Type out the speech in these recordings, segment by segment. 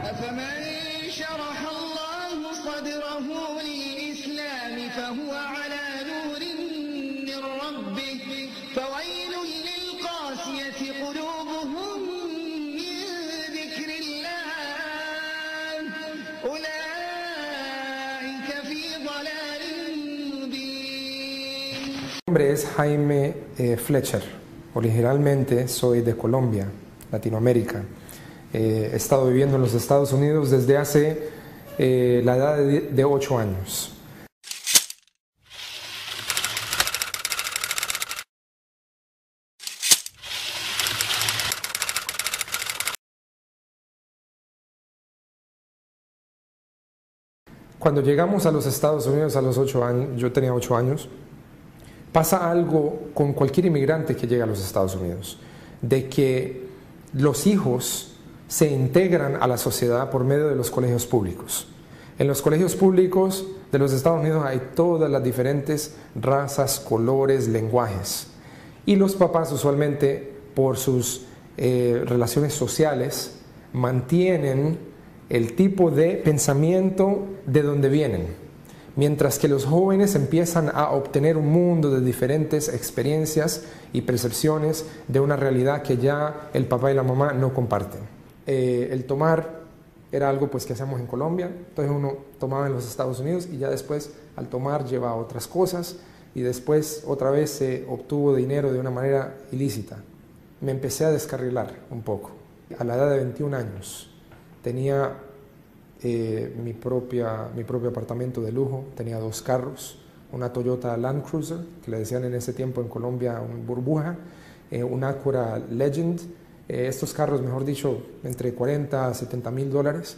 أفمن شرح الله صدره للإسلام فهو على نور من ربه فويل للقاسية قلوبهم من ذكر الله أولئك في ضلال مبين. Mi nombre es Jaime Fletcher. Originalmente soy de Colombia, Latinoamérica. He estado viviendo en los Estados Unidos desde hace la edad de 8 años. Cuando llegamos a los Estados Unidos a los 8 años, yo tenía 8 años, pasa algo con cualquier inmigrante que llega a los Estados Unidos, de que los hijos se integran a la sociedad por medio de los colegios públicos. En los colegios públicos de los Estados Unidos hay todas las diferentes razas, colores, lenguajes. Y los papás usualmente, por sus relaciones sociales, mantienen el tipo de pensamiento de donde vienen. Mientras que los jóvenes empiezan a obtener un mundo de diferentes experiencias y percepciones de una realidad que ya el papá y la mamá no comparten. El tomar era algo pues que hacíamos en Colombia, entonces uno tomaba en los Estados Unidos y ya después al tomar llevaba otras cosas y después otra vez se obtuvo dinero de una manera ilícita. Me empecé a descarrilar un poco. A la edad de 21 años tenía mi propio apartamento de lujo, tenía 2 carros, una Toyota Land Cruiser, que le decían en ese tiempo en Colombia un burbuja, un Acura Legend, estos carros, mejor dicho, entre 40 a 70 mil dólares,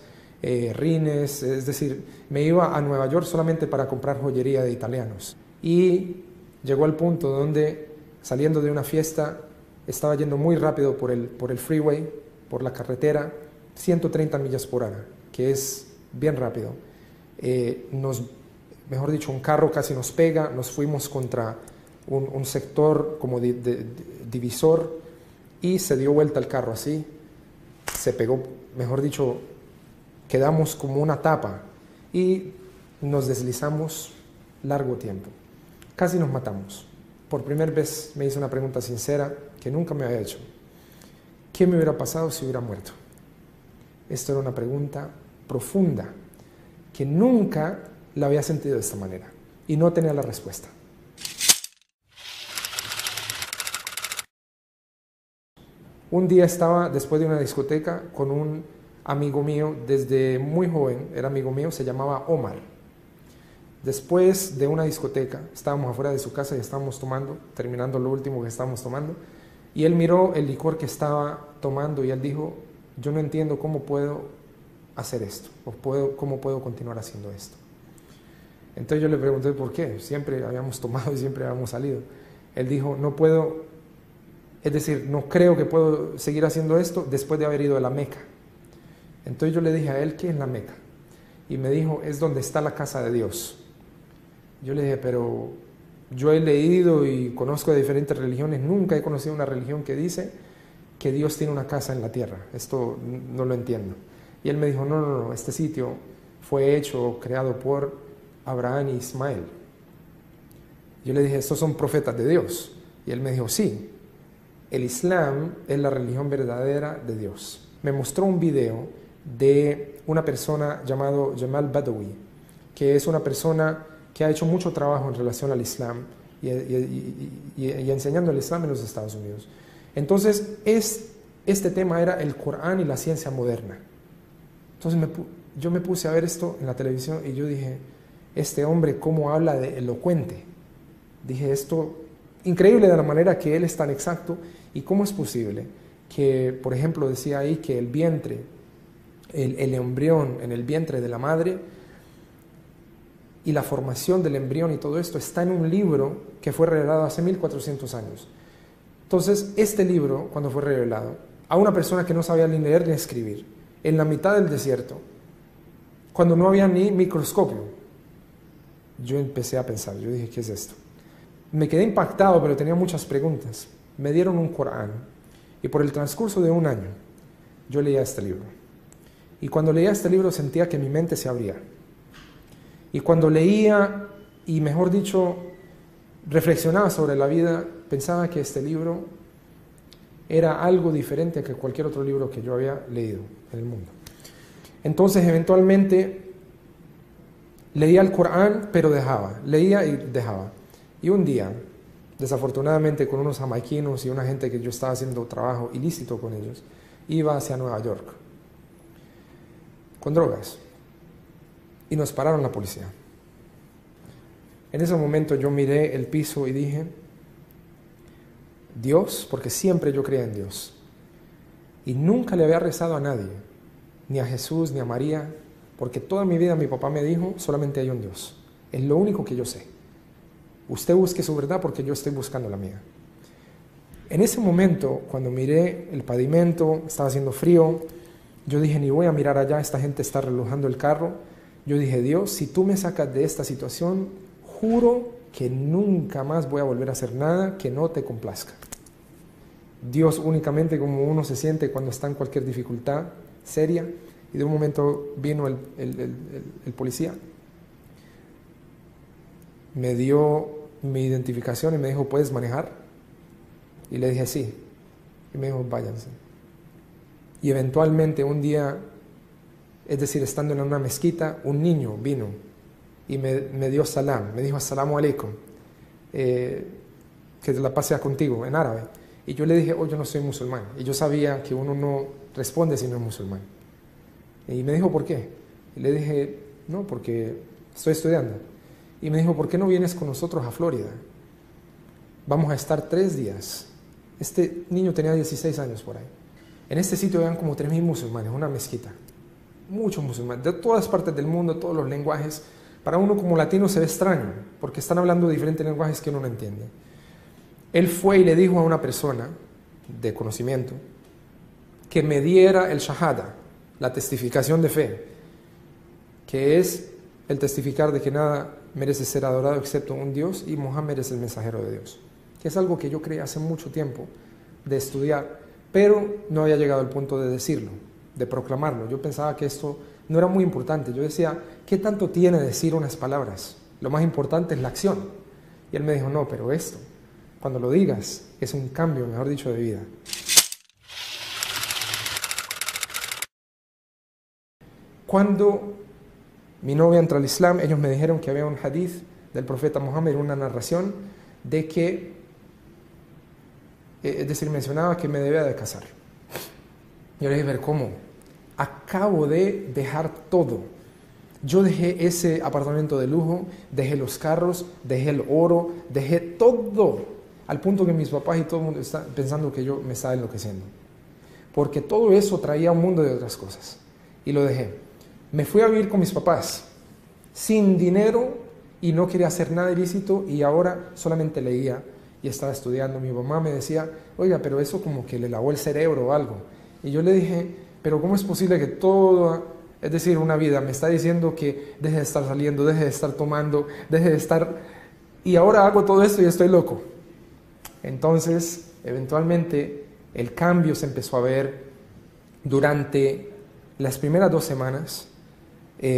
rines, es decir, me iba a Nueva York solamente para comprar joyería de italianos. Y llegó al punto donde, saliendo de una fiesta, estaba yendo muy rápido por el freeway, por la carretera, 130 millas por hora, que es bien rápido. Mejor dicho, un carro casi nos pega, nos fuimos contra un sector como divisor y se dio vuelta el carro así, se pegó, mejor dicho, quedamos como una tapa y nos deslizamos largo tiempo. Casi nos matamos. Por primera vez me hice una pregunta sincera que nunca me había hecho. ¿Qué me hubiera pasado si hubiera muerto? Esto era una pregunta profunda que nunca la había sentido de esta manera y no tenía la respuesta. Un día estaba después de una discoteca con un amigo mío desde muy joven, era amigo mío, se llamaba Omar. Después de una discoteca, estábamos afuera de su casa y estábamos tomando, terminando lo último que estábamos tomando, y él miró el licor que estaba tomando y él dijo: yo no entiendo cómo puedo hacer esto, cómo puedo continuar haciendo esto. Entonces yo le pregunté por qué, siempre habíamos tomado y siempre habíamos salido. Él dijo: no puedo, es decir, no creo que puedo seguir haciendo esto después de haber ido a la Meca. Entonces yo le dije a él: ¿qué es la Meca? Y me dijo: es donde está la casa de Dios. Yo le dije: pero yo he leído y conozco de diferentes religiones, nunca he conocido una religión que dice que Dios tiene una casa en la tierra, esto no lo entiendo. Y él me dijo: no, este sitio fue creado por Abraham y Ismael. Yo le dije: estos son profetas de Dios. Y él me dijo: sí, el Islam es la religión verdadera de Dios. Me mostró un video de una persona llamado Jamal Badawi, que es una persona que ha hecho mucho trabajo en relación al Islam y enseñando el Islam en los Estados Unidos. Entonces, este tema era el Corán y la ciencia moderna. Entonces yo me puse a ver esto en la televisión y yo dije: este hombre cómo habla de elocuente. Dije: esto, increíble de la manera que él es tan exacto, y cómo es posible que, por ejemplo, decía ahí que el vientre, el embrión en el vientre de la madre y la formación del embrión y todo esto está en un libro que fue revelado hace 1400 años. Entonces, este libro, cuando fue revelado a una persona que no sabía ni leer ni escribir, en la mitad del desierto, cuando no había ni microscopio, yo empecé a pensar, yo dije: ¿qué es esto? Me quedé impactado, pero tenía muchas preguntas. Me dieron un Corán y por el transcurso de un año yo leía este libro Y cuando leía este libro sentía que mi mente se abría. Y cuando leía, y mejor dicho, reflexionaba sobre la vida, pensaba que este libro era algo diferente a que cualquier otro libro que yo había leído en el mundo. Entonces, eventualmente, leía el Corán, pero dejaba. Leía y dejaba. Y un día, desafortunadamente, con unos jamaiquinos y una gente que yo estaba haciendo trabajo ilícito con ellos, iba hacia Nueva York con drogas. Y nos pararon la policía. En ese momento yo miré el piso y dije, Dios, porque siempre yo creía en Dios. Y nunca le había rezado a nadie, ni a Jesús, ni a María, porque toda mi vida mi papá me dijo, solamente hay un Dios. Es lo único que yo sé. Usted busque su verdad porque yo estoy buscando la mía. En ese momento, cuando miré el pavimento, estaba haciendo frío, yo dije, ni voy a mirar allá, esta gente está relojando el carro. Yo dije, Dios, si tú me sacas de esta situación, juro que nunca más voy a volver a hacer nada que no te complazca. Dios únicamente como uno se siente cuando está en cualquier dificultad seria, y de un momento vino el policía, me dio mi identificación y me dijo, ¿puedes manejar? Y le dije, sí. Y me dijo, váyanse. Y eventualmente un día, es decir, estando en una mezquita, un niño vino y me dio salam, me dijo assalamu alaikum, que la paz sea contigo, en árabe. Y yo le dije, yo no soy musulmán. Y yo sabía que uno no responde si no es musulmán. Y me dijo, ¿por qué? Y le dije, no, porque estoy estudiando. Y me dijo, ¿por qué no vienes con nosotros a Florida? Vamos a estar 3 días. Este niño tenía 16 años por ahí. En este sitio habían como 3.000 musulmanes, una mezquita. Muchos musulmanes, de todas partes del mundo, todos los lenguajes. Para uno como latino se ve extraño, porque están hablando diferentes lenguajes que uno no entiende. Él fue y le dijo a una persona de conocimiento que me diera el shahada, la testificación de fe, que es el testificar de que nada merece ser adorado excepto un Dios y Mohammed es el mensajero de Dios, que es algo que yo creí hace mucho tiempo de estudiar, pero no había llegado al punto de decirlo, de proclamarlo. Yo pensaba que esto no era muy importante. Yo decía, ¿qué tanto tiene decir unas palabras? Lo más importante es la acción. Y él me dijo, no, pero esto, cuando lo digas, es un cambio, mejor dicho, de vida. Cuando mi novia entró al Islam, ellos me dijeron que había un hadith del profeta Mohammed, una narración de que, es decir, mencionaba que me debía de casar. Yo le dije, ver, ¿cómo? Acabo de dejar todo. Yo dejé ese apartamento de lujo, dejé los carros, dejé el oro, dejé todo, al punto que mis papás y todo el mundo está pensando que yo me estaba enloqueciendo. Porque todo eso traía un mundo de otras cosas. Y lo dejé. Me fui a vivir con mis papás, sin dinero, y no quería hacer nada ilícito, y ahora solamente leía y estaba estudiando. Mi mamá me decía, oiga, pero eso como que le lavó el cerebro o algo. Y yo le dije, pero ¿cómo es posible que todo, es decir, una vida, me está diciendo que deje de estar saliendo, deje de estar tomando, deje de estar, y ahora hago todo esto y estoy loco? Entonces, eventualmente, el cambio se empezó a ver durante las primeras 2 semanas.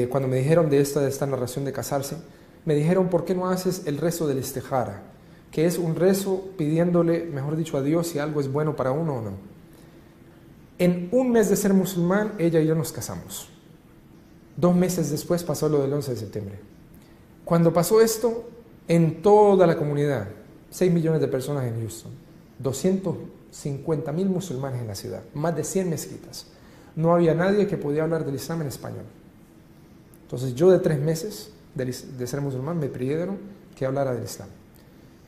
Cuando me dijeron de esta narración de casarse, me dijeron, ¿por qué no haces el rezo del istijara? Que es un rezo pidiéndole, mejor dicho, a Dios si algo es bueno para uno o no. En un mes de ser musulmán, ella y yo nos casamos. 2 meses después pasó lo del 11 de septiembre. Cuando pasó esto, en toda la comunidad, 6 millones de personas en Houston, 250.000 musulmanes en la ciudad, más de 100 mezquitas. No había nadie que podía hablar del Islam en español. Entonces yo de 3 meses de ser musulmán me pidieron que hablara del Islam.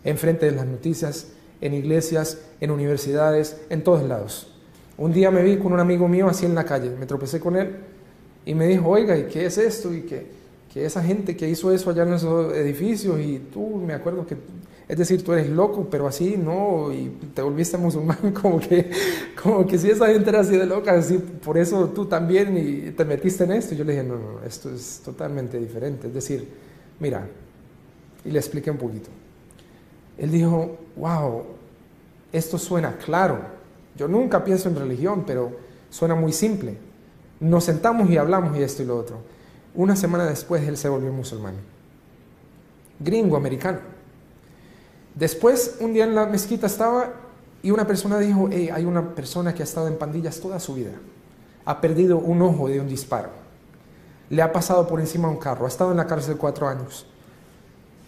Enfrente de las noticias, en iglesias, en universidades, en todos lados. Un día me vi con un amigo mío así en la calle, me tropecé con él y me dijo, oiga, ¿y qué es esto? Y que esa gente que hizo eso allá en esos edificios, y tú, me acuerdo que, es decir, tú eres loco, pero así no, y te volviste musulmán, como que si esa gente era así de loca, así, por eso tú también y te metiste en esto. Y yo le dije, no, esto es totalmente diferente, es decir, mira, y le expliqué un poquito. Él dijo, wow, esto suena claro. Yo nunca pienso en religión, pero suena muy simple. Nos sentamos y hablamos y esto y lo otro. Una semana después él se volvió musulmán. Gringo, americano. Después, un día en la mezquita estaba y una persona dijo, hey, hay una persona que ha estado en pandillas toda su vida. Ha perdido un ojo de un disparo. Le ha pasado por encima de un carro. Ha estado en la cárcel 4 años.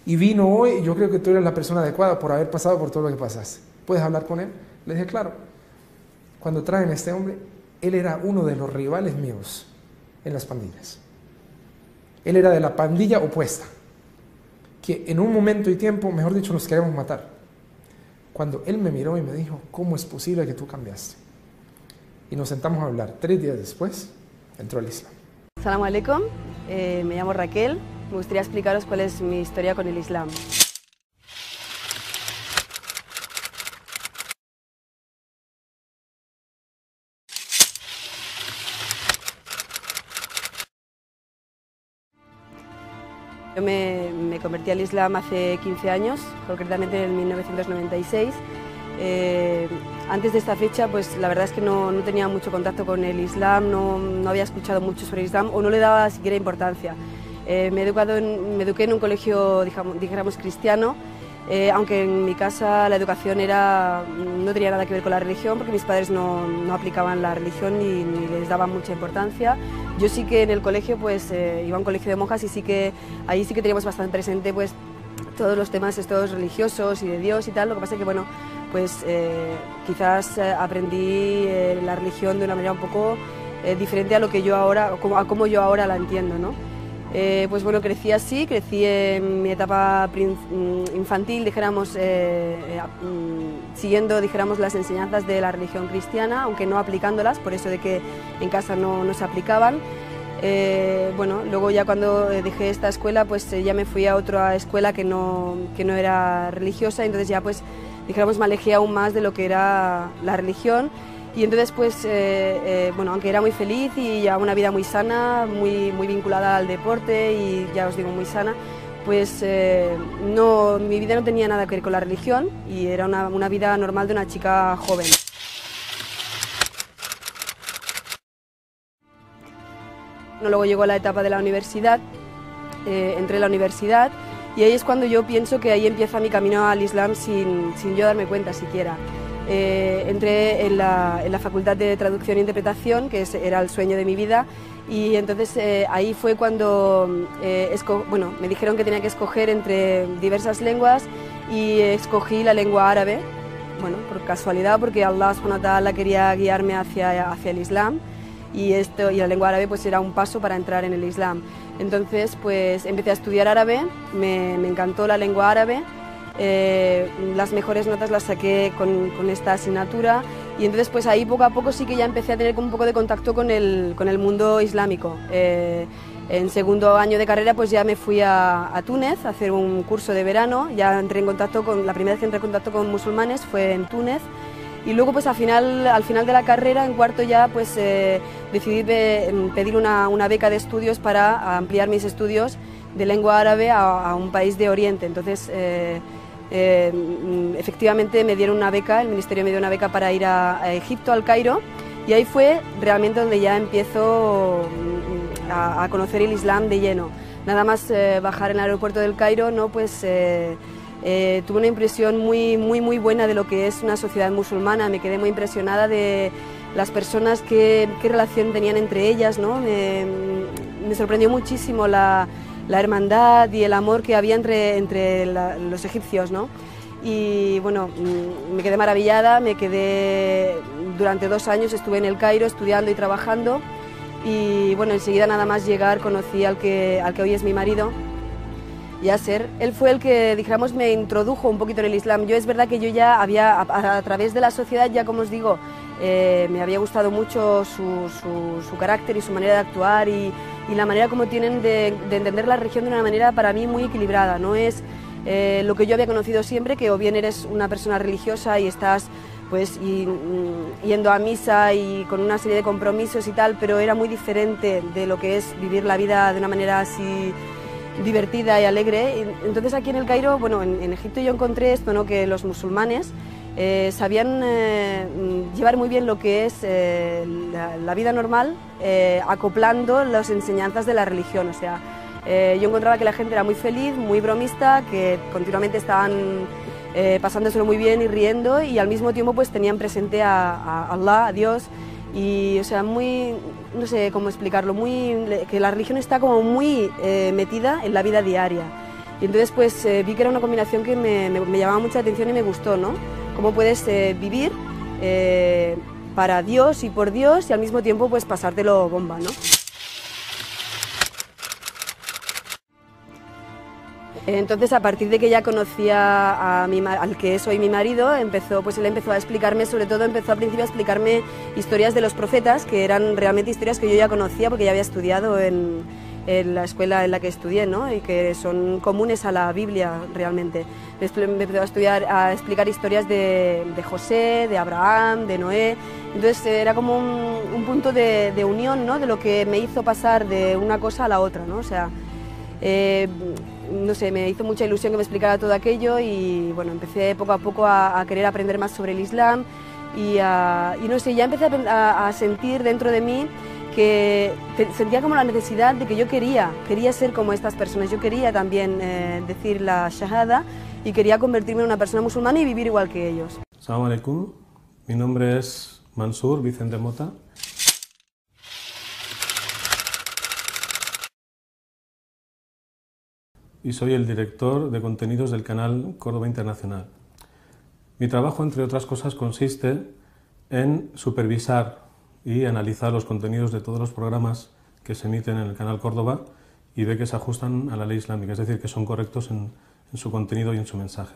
Y vino hoy y yo creo que tú eres la persona adecuada por haber pasado por todo lo que pasaste. ¿Puedes hablar con él? Le dije, claro. Cuando traen a este hombre, él era uno de los rivales míos en las pandillas. Él era de la pandilla opuesta, que en un momento y tiempo, mejor dicho, nos queríamos matar. Cuando él me miró y me dijo, ¿cómo es posible que tú cambiaste? Y nos sentamos a hablar. 3 días después, entró al Islam. Salam alaikum, me llamo Raquel. Me gustaría explicaros cuál es mi historia con el Islam. Yo me convertí al Islam hace 15 años, concretamente en 1996. Antes de esta fecha, pues la verdad es que no tenía mucho contacto con el Islam, no había escuchado mucho sobre el Islam o no le daba siquiera importancia. Me eduqué en un colegio, dijéramos, cristiano, aunque en mi casa la educación no tenía nada que ver con la religión, porque mis padres no aplicaban la religión ni les daban mucha importancia. Yo sí que en el colegio pues iba a un colegio de monjas y ahí sí que teníamos bastante presente pues todos los temas estos religiosos y de Dios y tal. Lo que pasa es que bueno, pues quizás aprendí la religión de una manera un poco diferente a lo que yo ahora, a cómo yo ahora la entiendo, ¿no? Pues bueno, crecí así, crecí en mi etapa infantil, dijéramos, siguiendo, dijéramos, las enseñanzas de la religión cristiana, aunque no aplicándolas, por eso de que en casa no se aplicaban. Bueno, luego ya cuando dejé esta escuela, pues ya me fui a otra escuela que no era religiosa, entonces ya pues, dijéramos, me alejé aún más de lo que era la religión. Y entonces, pues, bueno, aunque era muy feliz y llevaba una vida muy sana, muy vinculada al deporte y ya os digo, muy sana, pues mi vida no tenía nada que ver con la religión y era una vida normal de una chica joven. Luego llegó la etapa de la universidad, entré en la universidad y ahí es cuando yo pienso que ahí empieza mi camino al Islam sin yo darme cuenta siquiera. Entré en la Facultad de Traducción e Interpretación, que era el sueño de mi vida, y entonces ahí fue cuando bueno, me dijeron que tenía que escoger entre diversas lenguas y escogí la lengua árabe, bueno, por casualidad, porque Allah subhanahu wa ta'ala quería guiarme hacia el Islam y la lengua árabe pues era un paso para entrar en el Islam. Entonces pues empecé a estudiar árabe, me encantó la lengua árabe. Las mejores notas las saqué con esta asignatura y entonces pues ahí poco a poco sí que ya empecé a tener un poco de contacto con el mundo islámico. En segundo año de carrera pues ya me fui a Túnez a hacer un curso de verano, ya entré en contacto la primera vez que entré en contacto con musulmanes fue en Túnez y luego pues al final de la carrera, en cuarto ya pues decidí pedir una beca de estudios para ampliar mis estudios de lengua árabe a un país de Oriente. Entonces efectivamente me dieron una beca, el ministerio me dio una beca para ir a Egipto, al Cairo, y ahí fue realmente donde ya empiezo a conocer el Islam de lleno. Nada más bajar en el aeropuerto del Cairo, ¿no? Pues tuve una impresión muy buena de lo que es una sociedad musulmana. Me quedé muy impresionada de las personas, qué relación tenían entre ellas, ¿no? Me sorprendió muchísimo la hermandad y el amor que había entre los egipcios, ¿no? Y bueno, me quedé maravillada, durante 2 años estuve en el Cairo estudiando y trabajando y bueno, enseguida nada más llegar conocí al que hoy es mi marido, Yasser. Él fue el que, dijéramos, me introdujo un poquito en el Islam. Yo es verdad que yo ya había, a través de la sociedad, ya como os digo, me había gustado mucho su carácter y su manera de actuar y la manera como tienen de entender la religión de una manera para mí muy equilibrada. No es lo que yo había conocido siempre, que o bien eres una persona religiosa y estás pues yendo a misa y con una serie de compromisos y tal, pero era muy diferente de lo que es vivir la vida de una manera así divertida y alegre. Entonces aquí en el Cairo, bueno, en Egipto yo encontré esto, ¿no? Que los musulmanes sabían llevar muy bien lo que es la vida normal, acoplando las enseñanzas de la religión. O sea, yo encontraba que la gente era muy feliz, muy bromista, que continuamente estaban pasándoselo muy bien y riendo, y al mismo tiempo pues tenían presente a Allah, a Dios, y o sea, muy, no sé cómo explicarlo, que la religión está como muy metida en la vida diaria. Y entonces pues vi que era una combinación que me llamaba mucha atención y me gustó, ¿no? Cómo puedes vivir para Dios y por Dios y al mismo tiempo pues pasártelo bomba, ¿no? Entonces, a partir de que ya conocía al que es hoy mi marido, él empezó a explicarme, sobre todo empezó al principio a explicarme historias de los profetas, que eran realmente historias que yo ya conocía porque ya había estudiado en la escuela en la que estudié, ¿no? Y que son comunes a la Biblia realmente. Me empezó a explicar historias de José, de Abraham, de Noé. Entonces era como un punto de unión, ¿no? De lo que me hizo pasar de una cosa a la otra, ¿no? O sea, no sé, me hizo mucha ilusión que me explicara todo aquello y bueno, empecé poco a poco a querer aprender más sobre el Islam y no sé, ya empecé a sentir dentro de mí que sentía como la necesidad de que yo quería ser como estas personas, yo quería también decir la Shahada y quería convertirme en una persona musulmana y vivir igual que ellos. Assalamu alaikum, mi nombre es Mansur Vicente Mota. Y soy el director de contenidos del canal Córdoba Internacional. Mi trabajo, entre otras cosas, consiste en supervisar y analizar los contenidos de todos los programas que se emiten en el canal Córdoba y ver que se ajustan a la ley islámica, es decir, que son correctos en su contenido y en su mensaje.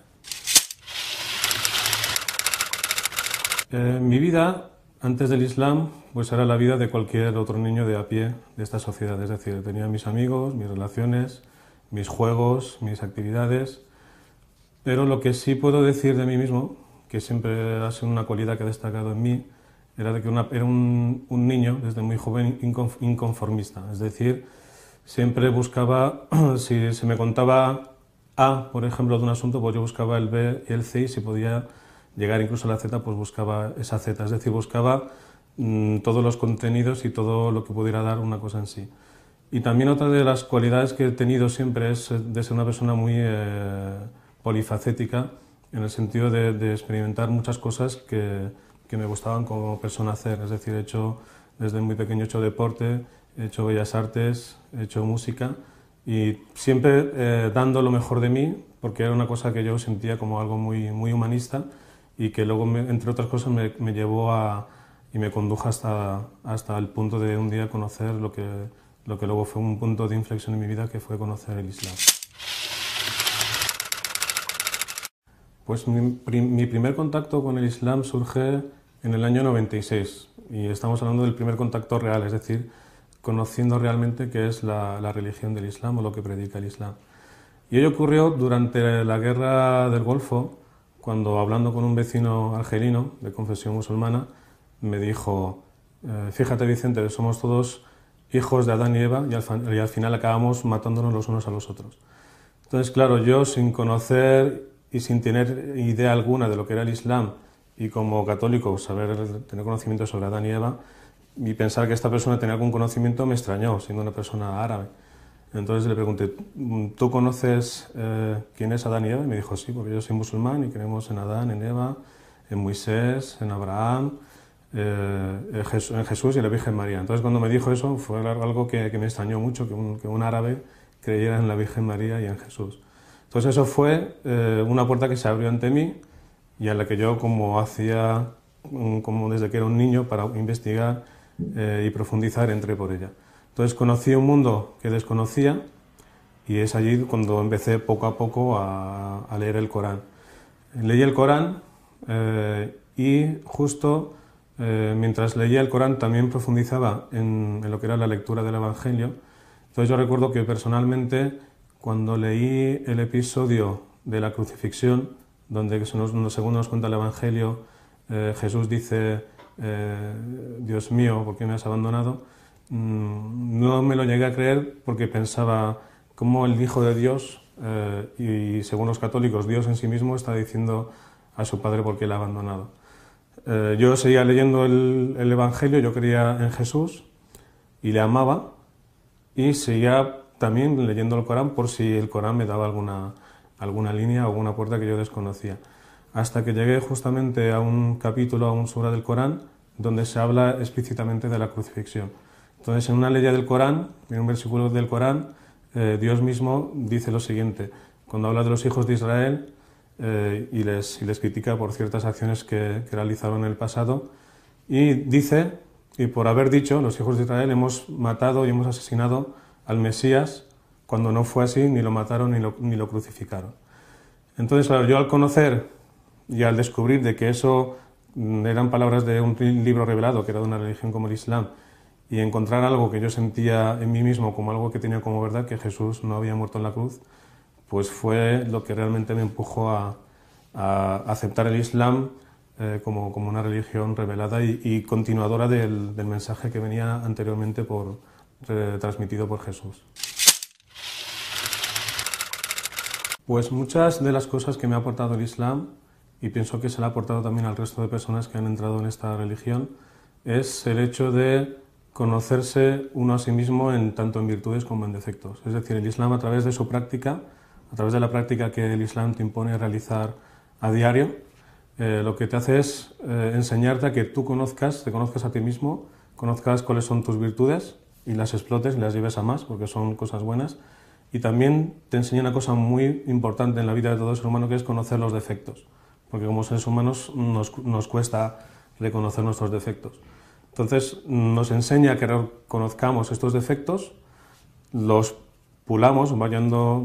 Mi vida antes del Islam pues era la vida de cualquier otro niño de a pie de esta sociedad, es decir, tenía mis amigos, mis relaciones, mis juegos, mis actividades, pero lo que sí puedo decir de mí mismo, que siempre ha sido una cualidad que ha destacado en mí, era de que era un niño desde muy joven inconformista, es decir, siempre buscaba, si se me contaba A, por ejemplo, de un asunto, pues yo buscaba el B y el C, y si podía llegar incluso a la Z, pues buscaba esa Z, es decir, buscaba todos los contenidos y todo lo que pudiera dar una cosa en sí. Y también otra de las cualidades que he tenido siempre es de ser una persona muy polifacética, en el sentido de experimentar muchas cosas que me gustaban como persona hacer. Es decir, desde muy pequeño he hecho deporte, he hecho bellas artes, he hecho música y siempre dando lo mejor de mí, porque era una cosa que yo sentía como algo muy, muy humanista y que luego, entre otras cosas, me llevó y me condujo hasta el punto de un día conocer lo que luego fue un punto de inflexión en mi vida, que fue conocer el Islam. Pues mi primer contacto con el Islam surge en el año 96 y estamos hablando del primer contacto real, es decir, conociendo realmente qué es la religión del Islam o lo que predica el Islam. Y ello ocurrió durante la guerra del Golfo, cuando hablando con un vecino argelino de confesión musulmana, me dijo, fíjate Vicente, somos todos hijos de Adán y Eva y al final acabamos matándonos los unos a los otros. Entonces, claro, yo sin conocer y sin tener idea alguna de lo que era el Islam y como católico tener conocimiento sobre Adán y Eva y pensar que esta persona tenía algún conocimiento me extrañó, siendo una persona árabe. Entonces le pregunté, ¿tú conoces quién es Adán y Eva? Y me dijo, sí, porque yo soy musulmán y creemos en Adán, en Eva, en Moisés, en Abraham, en Jesús y en la Virgen María. Entonces cuando me dijo eso fue algo que me extrañó mucho, que un árabe creyera en la Virgen María y en Jesús. Entonces eso fue una puerta que se abrió ante mí y a la que yo, como desde que era un niño, para investigar y profundizar, entré por ella. Entonces conocí un mundo que desconocía y es allí cuando empecé poco a poco a leer el Corán. Leí el Corán y justo mientras leía el Corán también profundizaba en lo que era la lectura del Evangelio. Entonces yo recuerdo que personalmente, cuando leí el episodio de la crucifixión, donde según nos cuenta el Evangelio, Jesús dice, Dios mío, ¿por qué me has abandonado? No me lo llegué a creer porque pensaba cómo el Hijo de Dios, y según los católicos, Dios en sí mismo está diciendo a su padre porque le ha abandonado. Yo seguía leyendo el Evangelio, yo creía en Jesús y le amaba, y seguía también leyendo el Corán por si el Corán me daba alguna línea o alguna puerta que yo desconocía. Hasta que llegué justamente a un capítulo, a un sura del Corán, donde se habla explícitamente de la crucifixión. Entonces, en una ley del Corán, en un versículo del Corán, Dios mismo dice lo siguiente, cuando habla de los hijos de Israel y les critica por ciertas acciones que realizaron en el pasado, y dice, y por haber dicho, los hijos de Israel hemos matado y hemos asesinado al Mesías, cuando no fue así, ni lo mataron ni lo crucificaron. Entonces, claro, yo al conocer y al descubrir de que eso eran palabras de un libro revelado, que era de una religión como el Islam, y encontrar algo que yo sentía en mí mismo como algo que tenía como verdad, que Jesús no había muerto en la cruz, pues fue lo que realmente me empujó a aceptar el Islam como una religión revelada y continuadora del mensaje que venía anteriormente transmitido por Jesús. Pues muchas de las cosas que me ha aportado el Islam, y pienso que se le ha aportado también al resto de personas que han entrado en esta religión, es el hecho de conocerse uno a sí mismo tanto en virtudes como en defectos. Es decir, el Islam a través de su práctica, a través de la práctica que el Islam te impone realizar a diario, lo que te hace es enseñarte a que tú te conozcas a ti mismo, conozcas cuáles son tus virtudes y las explotes y las lleves a más, porque son cosas buenas. Y también te enseña una cosa muy importante en la vida de todo ser humano, que es conocer los defectos, porque como seres humanos nos cuesta reconocer nuestros defectos. Entonces nos enseña que reconozcamos estos defectos, los pulamos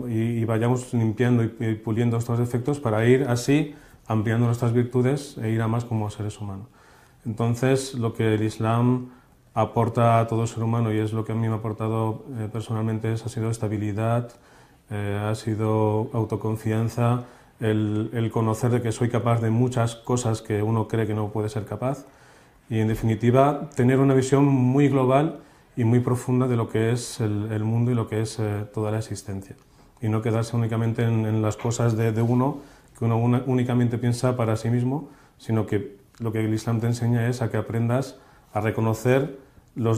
y vayamos limpiando y puliendo estos defectos para ir así ampliando nuestras virtudes e ir a más como seres humanos. Entonces, lo que el Islam aporta a todo ser humano, y es lo que a mí me ha aportado personalmente, ha sido estabilidad, ha sido autoconfianza, el conocer de que soy capaz de muchas cosas que uno cree que no puede ser capaz, y en definitiva tener una visión muy global y muy profunda de lo que es el mundo y lo que es toda la existencia, y no quedarse únicamente en las cosas de uno, que uno únicamente piensa para sí mismo, sino que lo que el Islam te enseña es a que aprendas a reconocer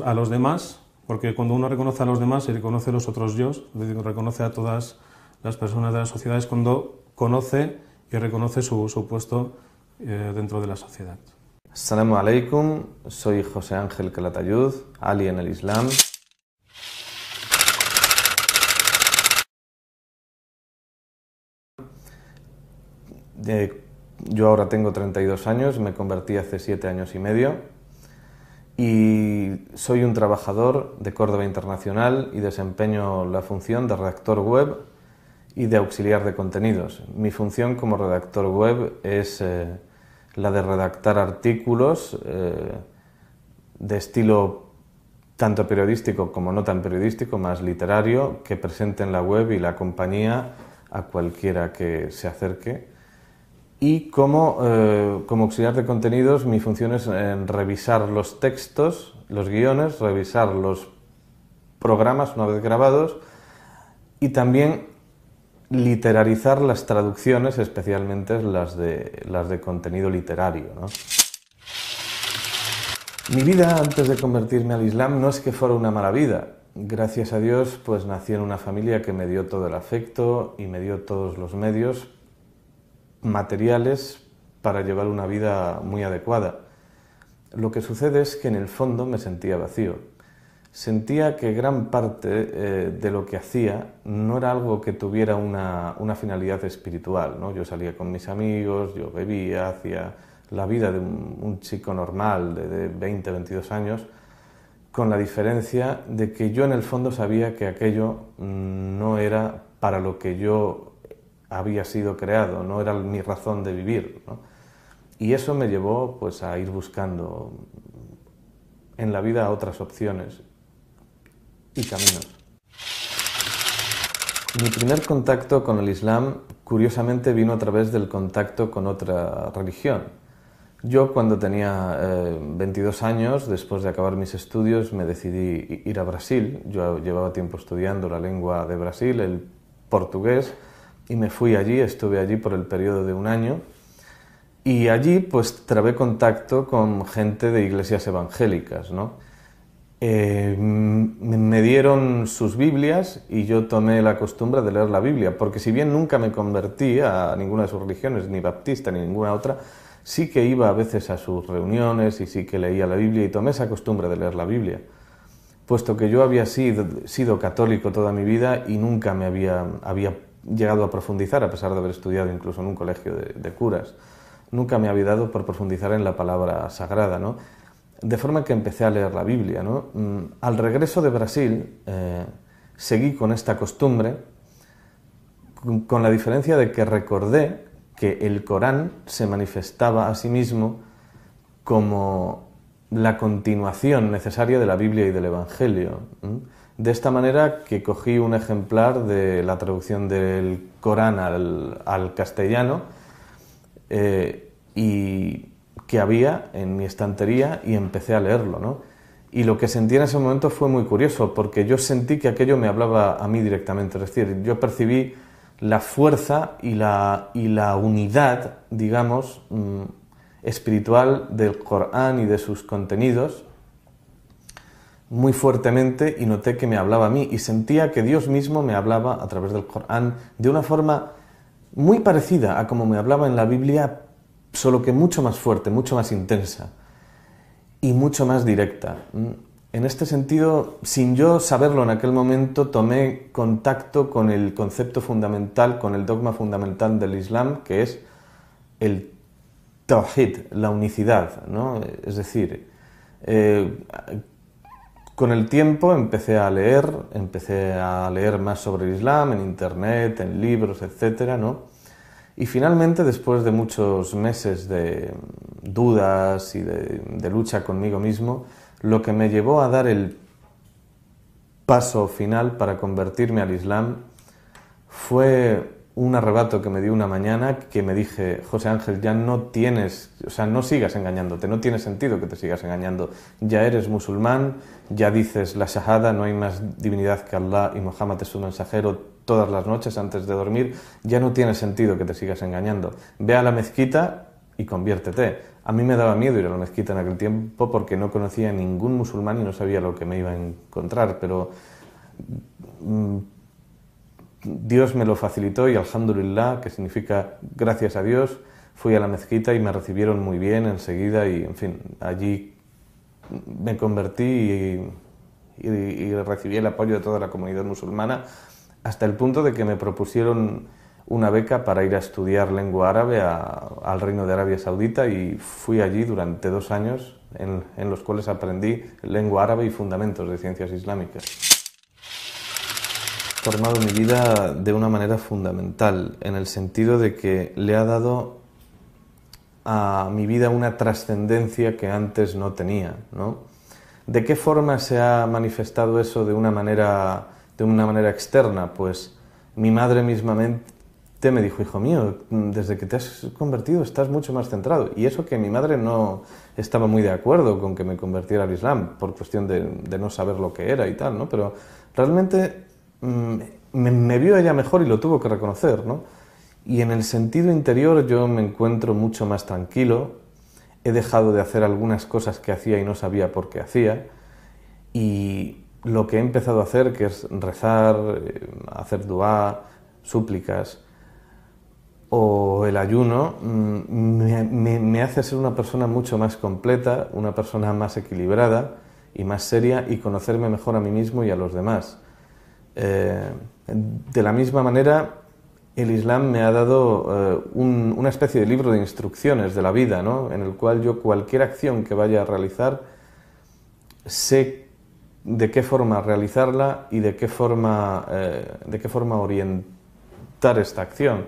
a los demás, porque cuando uno reconoce a los demás y reconoce a los otros yo, es decir, reconoce a todas las personas de la sociedad, es cuando conoce y reconoce su puesto dentro de la sociedad. Assalamu alaikum, soy José Ángel Calatayud, Ali en el Islam. Yo ahora tengo 32 años, me convertí hace 7 años y medio y soy un trabajador de Córdoba Internacional y desempeño la función de redactor web y de auxiliar de contenidos. Mi función como redactor web es la de redactar artículos de estilo tanto periodístico como no tan periodístico, más literario, que presenten la web y la compañía a cualquiera que se acerque. Y como auxiliar de contenidos, mi función es revisar los textos, los guiones, revisar los programas una vez grabados y también literarizar las traducciones, especialmente las de contenido literario, ¿no? Mi vida antes de convertirme al Islam no es que fuera una mala vida. Gracias a Dios, pues nací en una familia que me dio todo el afecto y me dio todos los medios materiales para llevar una vida muy adecuada. Lo que sucede es que en el fondo me sentía vacío. Sentía que gran parte de lo que hacía no era algo que tuviera una finalidad espiritual, ¿no? Yo salía con mis amigos, yo bebía, hacía la vida de un chico normal de 20, 22 años, con la diferencia de que yo en el fondo sabía que aquello no era para lo que yo había sido creado, no era mi razón de vivir, ¿no? Y eso me llevó pues a ir buscando en la vida otras opciones y caminos. Mi primer contacto con el Islam, curiosamente, vino a través del contacto con otra religión. Yo, cuando tenía 22 años, después de acabar mis estudios, me decidí ir a Brasil. Yo llevaba tiempo estudiando la lengua de Brasil, el portugués, y me fui allí, estuve allí por el periodo de un año. Y allí pues trabé contacto con gente de iglesias evangélicas, ¿no? Me dieron sus Biblias y yo tomé la costumbre de leer la Biblia, porque si bien nunca me convertí a ninguna de sus religiones, ni baptista ni ninguna otra, sí que iba a veces a sus reuniones y sí que leía la Biblia y tomé esa costumbre de leer la Biblia, puesto que yo había sido católico toda mi vida y nunca me había llegado a profundizar, a pesar de haber estudiado incluso en un colegio de curas. Nunca me había dado por profundizar en la palabra sagrada, ¿no? De forma que empecé a leer la Biblia, ¿no? Al regreso de Brasil seguí con esta costumbre, con la diferencia de que recordé que el Corán se manifestaba a sí mismo como la continuación necesaria de la Biblia y del Evangelio. De esta manera que cogí un ejemplar de la traducción del Corán al castellano y que había en mi estantería y empecé a leerlo, ¿no? Y lo que sentí en ese momento fue muy curioso, porque yo sentí que aquello me hablaba a mí directamente, es decir, yo percibí la fuerza y la unidad, digamos, espiritual del Corán y de sus contenidos muy fuertemente, y noté que me hablaba a mí y sentía que Dios mismo me hablaba a través del Corán de una forma muy parecida a como me hablaba en la Biblia, solo que mucho más fuerte, mucho más intensa y mucho más directa. En este sentido, sin yo saberlo en aquel momento, tomé contacto con el concepto fundamental, con el dogma fundamental del Islam, que es el Tawhid, la unicidad, ¿no? Es decir, con el tiempo empecé a leer más sobre el Islam en internet, en libros, etcétera, ¿no? Y finalmente, después de muchos meses de dudas y de lucha conmigo mismo, lo que me llevó a dar el paso final para convertirme al Islam fue un arrebato que me dio una mañana, que me dije: José Ángel, ya no sigas engañándote, no tiene sentido que te sigas engañando, ya eres musulmán, ya dices la shahada, no hay más divinidad que Allah y Muhammad es su mensajero, todas las noches antes de dormir, ya no tiene sentido que te sigas engañando. Ve a la mezquita y conviértete. A mí me daba miedo ir a la mezquita en aquel tiempo porque no conocía a ningún musulmán y no sabía lo que me iba a encontrar, pero Dios me lo facilitó y alhamdulillah, que significa gracias a Dios, fui a la mezquita y me recibieron muy bien enseguida y, en fin, allí me convertí y recibí el apoyo de toda la comunidad musulmana, hasta el punto de que me propusieron una beca para ir a estudiar lengua árabe al Reino de Arabia Saudita, y fui allí durante 2 años en los cuales aprendí lengua árabe y fundamentos de ciencias islámicas. He formado mi vida de una manera fundamental, en el sentido de que le ha dado a mi vida una trascendencia que antes no tenía, ¿no? ¿De qué forma se ha manifestado eso de una manera externa? Pues mi madre mismamente me dijo: hijo mío, desde que te has convertido estás mucho más centrado. Y eso que mi madre no estaba muy de acuerdo con que me convirtiera al Islam, por cuestión de no saber lo que era y tal, ¿no? Pero realmente me vio ella mejor y lo tuvo que reconocer, ¿no? Y en el sentido interior yo me encuentro mucho más tranquilo, he dejado de hacer algunas cosas que hacía y no sabía por qué hacía, y lo que he empezado a hacer, que es rezar, hacer dua, súplicas o el ayuno, me hace ser una persona mucho más completa, una persona más equilibrada y más seria, y conocerme mejor a mí mismo y a los demás. De la misma manera, el Islam me ha dado una especie de libro de instrucciones de la vida, ¿no? En el cual yo, cualquier acción que vaya a realizar, sé de qué forma realizarla y de qué forma orientar esta acción,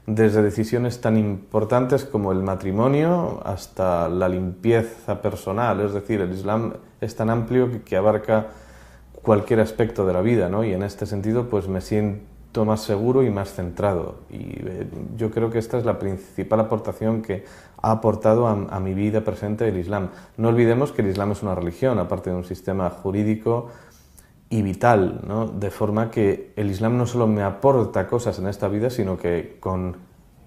desde decisiones tan importantes como el matrimonio hasta la limpieza personal. Es decir, el Islam es tan amplio que abarca cualquier aspecto de la vida, ¿no? Y en este sentido pues me siento más seguro y más centrado, y yo creo que esta es la principal aportación que ha aportado a mi vida presente el Islam. No olvidemos que el Islam es una religión, aparte de un sistema jurídico y vital, ¿no? De forma que el Islam no solo me aporta cosas en esta vida, sino que con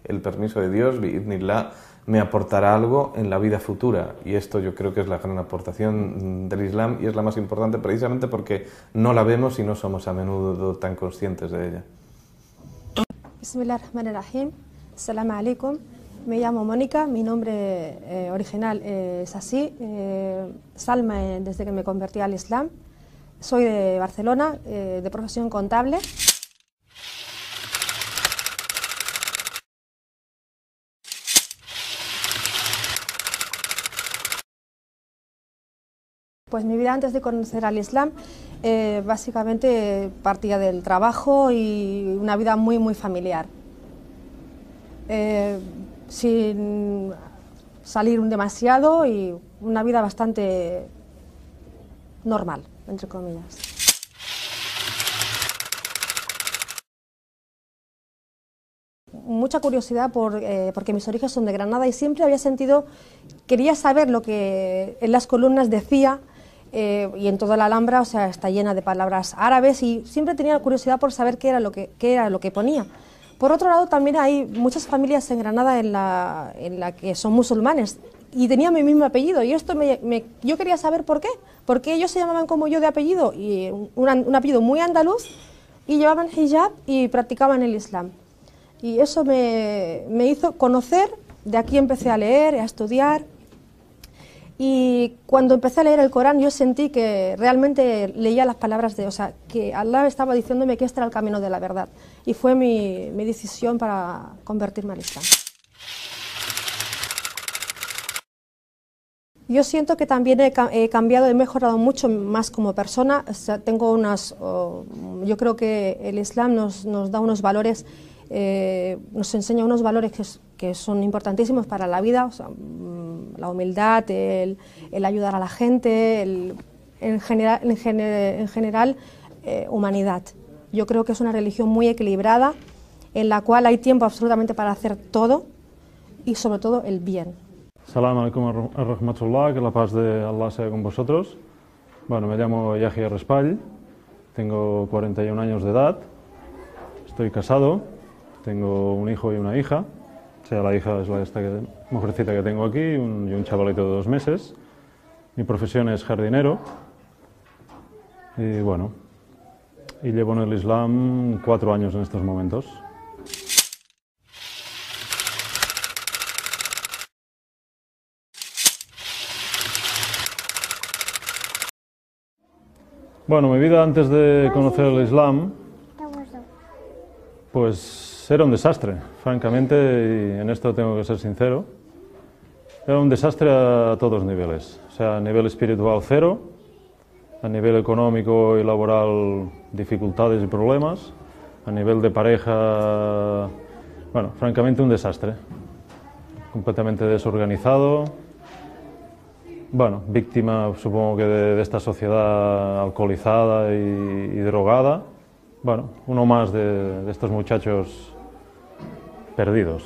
el permiso de Dios, bi'idhnillah, me aportará algo en la vida futura. Y esto yo creo que es la gran aportación del Islam y es la más importante precisamente porque no la vemos y no somos a menudo tan conscientes de ella. Bismillahirrahmanirrahim. Assalamu alaikum. Me llamo Mónica, mi nombre original es así, Salma desde que me convertí al Islam. Soy de Barcelona, de profesión contable. Pues mi vida antes de conocer al Islam básicamente partía del trabajo y una vida muy familiar. Sin salir demasiado y una vida bastante normal, entre comillas. Mucha curiosidad porque mis orígenes son de Granada y siempre había sentido, quería saber lo que en las columnas decía y en toda la Alhambra, o sea, está llena de palabras árabes y siempre tenía curiosidad por saber qué era lo que ponía. Por otro lado, también hay muchas familias en Granada en la que son musulmanes y tenían mi mismo apellido y esto yo quería saber por qué. Porque ellos se llamaban como yo de apellido, y un apellido muy andaluz, y llevaban hijab y practicaban el Islam. Y eso me hizo conocer, de aquí empecé a leer, a estudiar. Y cuando empecé a leer el Corán yo sentí que realmente leía las palabras o sea, que Allah estaba diciéndome que este era el camino de la verdad. Y fue mi decisión para convertirme al Islam. Yo siento que también he cambiado, he mejorado mucho más como persona. O sea, yo creo que el Islam nos da unos valores, nos enseña unos valores que son importantísimos para la vida, o sea, la humildad, el ayudar a la gente, en general humanidad. Yo creo que es una religión muy equilibrada, en la cual hay tiempo absolutamente para hacer todo y sobre todo el bien. Salam alaikum ar-rahmatullah, que la paz de Allah sea con vosotros. Bueno, me llamo Yahya Respall, tengo 41 años de edad, estoy casado, tengo un hijo y una hija. O sea, la hija es esta mujercita que tengo aquí y un chavalito de 2 meses. Mi profesión es jardinero y bueno, y llevo en el Islam 4 años en estos momentos. Bueno, mi vida antes de conocer el Islam, pues era un desastre, francamente, y en esto tengo que ser sincero. Era un desastre a todos niveles, o sea, a nivel espiritual cero, a nivel económico y laboral dificultades y problemas, a nivel de pareja, bueno, francamente un desastre, completamente desorganizado. Bueno, víctima supongo que de esta sociedad alcoholizada y drogada. Bueno, uno más de estos muchachos perdidos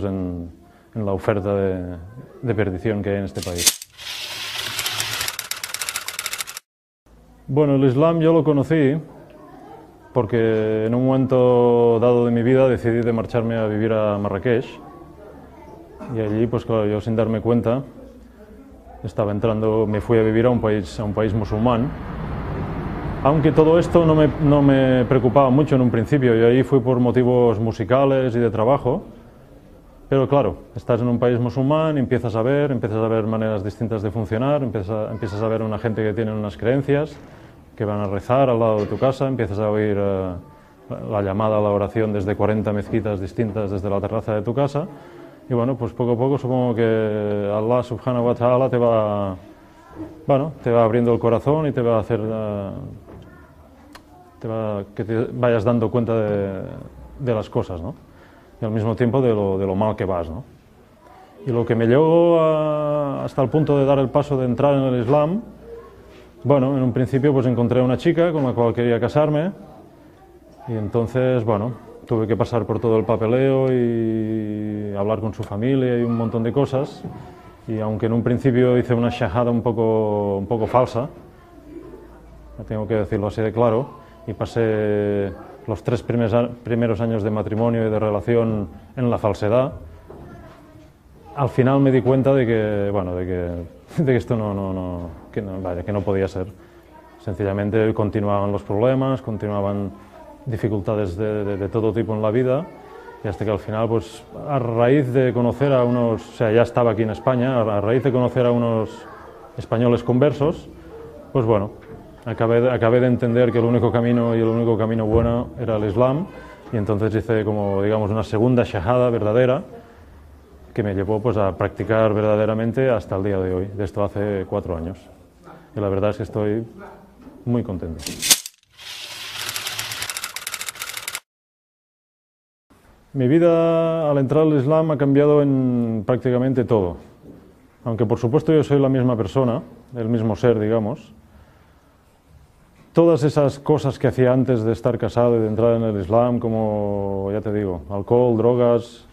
en la oferta de perdición que hay en este país. Bueno, el Islam yo lo conocí porque en un momento dado de mi vida decidí de marcharme a vivir a Marrakech y allí, pues claro, yo sin darme cuenta me fui a vivir a un país musulmán, aunque todo esto no me preocupaba mucho en un principio. Yo ahí fui por motivos musicales y de trabajo, pero claro, estás en un país musulmán y empiezas a ver maneras distintas de funcionar, empiezas a ver una gente que tiene unas creencias, que van a rezar al lado de tu casa, empiezas a oír la llamada a la oración desde 40 mezquitas distintas desde la terraza de tu casa. Y bueno, pues poco a poco supongo que Allah subhanahu wa ta'ala te va abriendo el corazón y te va a hacer que te vayas dando cuenta de las cosas, ¿no? Y al mismo tiempo de lo mal que vas, ¿no? Y lo que me llevó hasta el punto de dar el paso de entrar en el Islam, bueno, en un principio pues encontré a una chica con la cual quería casarme y entonces, bueno, tuve que pasar por todo el papeleo y hablar con su familia y un montón de cosas. Y aunque en un principio hice una shahada un poco falsa, tengo que decirlo así de claro, y pasé los 3 primeros años de matrimonio y de relación en la falsedad, al final me di cuenta de que, bueno, de que esto que no podía ser. Sencillamente continuaban los problemas, continuaban dificultades de todo tipo en la vida, y hasta que al final, pues a raíz de conocer a unos, o sea, ya estaba aquí en España, a raíz de conocer a unos españoles conversos, pues bueno, acabé de entender que el único camino y el único camino bueno era el Islam, y entonces hice como, digamos, una segunda shahada verdadera que me llevó pues a practicar verdaderamente hasta el día de hoy, de esto hace 4 años. Y la verdad es que estoy muy contento. Mi vida al entrar al Islam ha cambiado en prácticamente todo. Aunque por supuesto yo soy la misma persona, el mismo ser, digamos, todas esas cosas que hacía antes de estar casado y de entrar en el Islam, como, ya te digo, alcohol, drogas,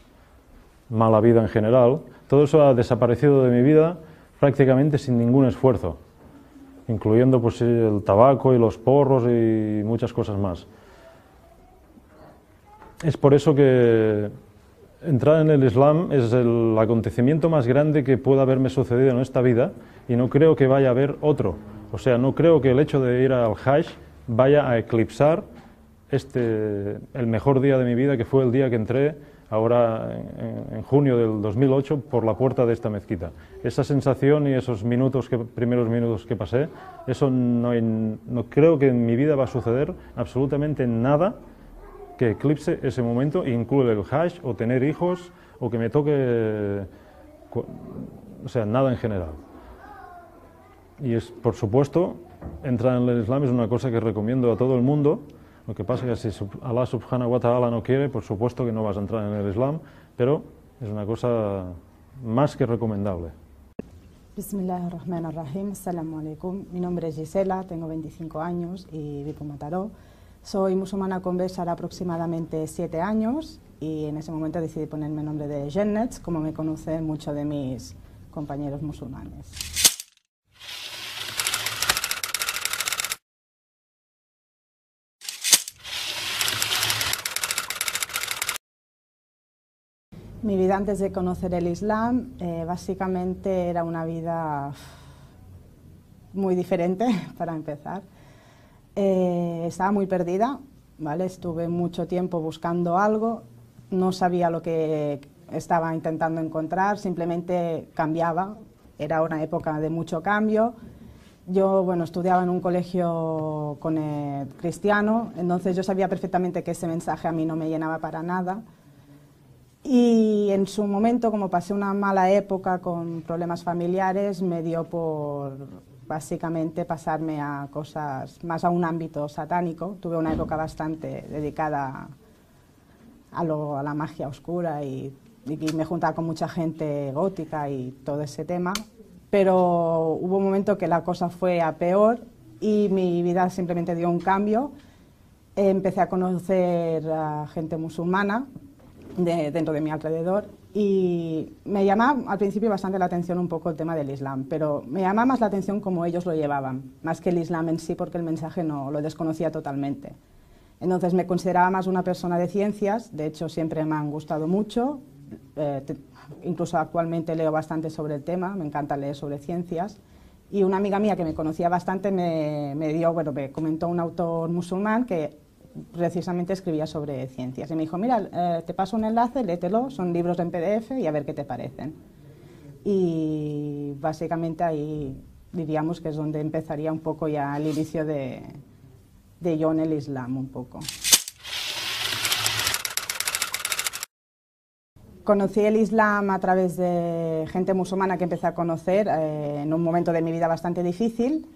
mala vida en general, todo eso ha desaparecido de mi vida prácticamente sin ningún esfuerzo, incluyendo pues el tabaco y los porros y muchas cosas más. Es por eso que entrar en el Islam es el acontecimiento más grande que pueda haberme sucedido en esta vida, y no creo que vaya a haber otro. O sea, no creo que el hecho de ir al Hajj vaya a eclipsar el mejor día de mi vida, que fue el día que entré ahora en junio del 2008 por la puerta de esta mezquita. Esa sensación y esos primeros minutos que pasé, eso no creo que en mi vida va a suceder absolutamente nada que eclipse ese momento, incluye el Hajj o tener hijos o que me toque, o sea, nada en general. Y es, por supuesto, entrar en el Islam es una cosa que recomiendo a todo el mundo. Lo que pasa es que si Allah subhanahu wa ta'ala no quiere, por supuesto que no vas a entrar en el Islam, pero es una cosa más que recomendable. Bismillahirrahmanirrahim, assalamu alaikum. Mi nombre es Gisela, tengo 25 años y vivo en Mataró. Soy musulmana conversa hace aproximadamente 7 años y en ese momento decidí ponerme el nombre de Jannat, como me conocen muchos de mis compañeros musulmanes. Mi vida antes de conocer el Islam básicamente era una vida muy diferente, para empezar. Estaba muy perdida, ¿vale? Estuve mucho tiempo buscando algo, no sabía lo que estaba intentando encontrar, simplemente cambiaba, era una época de mucho cambio. Yo, bueno, estudiaba en un colegio cristiano, entonces yo sabía perfectamente que ese mensaje a mí no me llenaba para nada. Y en su momento, como pasé una mala época con problemas familiares, me dio por básicamente pasarme a cosas más a un ámbito satánico. Tuve una época bastante dedicada a la magia oscura y me juntaba con mucha gente gótica y todo ese tema, pero hubo un momento que la cosa fue a peor y mi vida simplemente dio un cambio. Empecé a conocer a gente musulmana dentro de mi alrededor y me llamaba al principio bastante la atención un poco el tema del Islam, pero me llamaba más la atención cómo ellos lo llevaban, más que el Islam en sí, porque el mensaje no lo desconocía totalmente. Entonces me consideraba más una persona de ciencias, de hecho siempre me han gustado mucho, incluso actualmente leo bastante sobre el tema, me encanta leer sobre ciencias, y una amiga mía que me conocía bastante me comentó un autor musulmán que precisamente escribía sobre ciencias y me dijo, mira, te paso un enlace, léetelo, son libros en PDF y a ver qué te parecen. Y básicamente ahí diríamos que es donde empezaría un poco ya el inicio de yo en el Islam un poco. Conocí el Islam a través de gente musulmana que empecé a conocer en un momento de mi vida bastante difícil.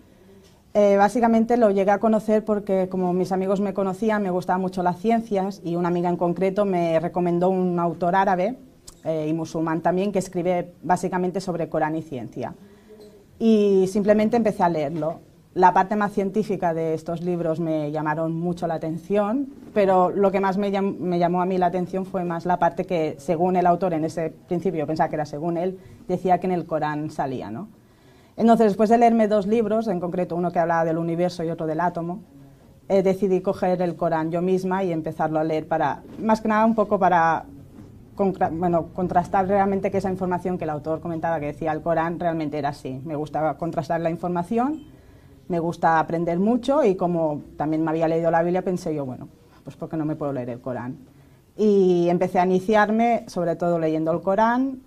Básicamente lo llegué a conocer porque, como mis amigos me conocían, me gustaban mucho las ciencias y una amiga en concreto me recomendó un autor árabe y musulmán también que escribe básicamente sobre Corán y ciencia. Y simplemente empecé a leerlo. La parte más científica de estos libros me llamaron mucho la atención, pero lo que más me llamó a mí la atención fue más la parte que, según el autor, en ese principio yo pensaba que era según él, decía que en el Corán salía, ¿no? Entonces, después de leerme 2 libros, en concreto uno que hablaba del universo y otro del átomo, decidí coger el Corán yo misma y empezarlo a leer más que nada un poco para contrastar realmente que esa información que el autor comentaba que decía el Corán realmente era así. Me gusta contrastar la información, me gusta aprender mucho y como también me había leído la Biblia pensé yo, bueno, pues ¿por qué no me puedo leer el Corán? Y empecé a iniciarme, sobre todo leyendo el Corán,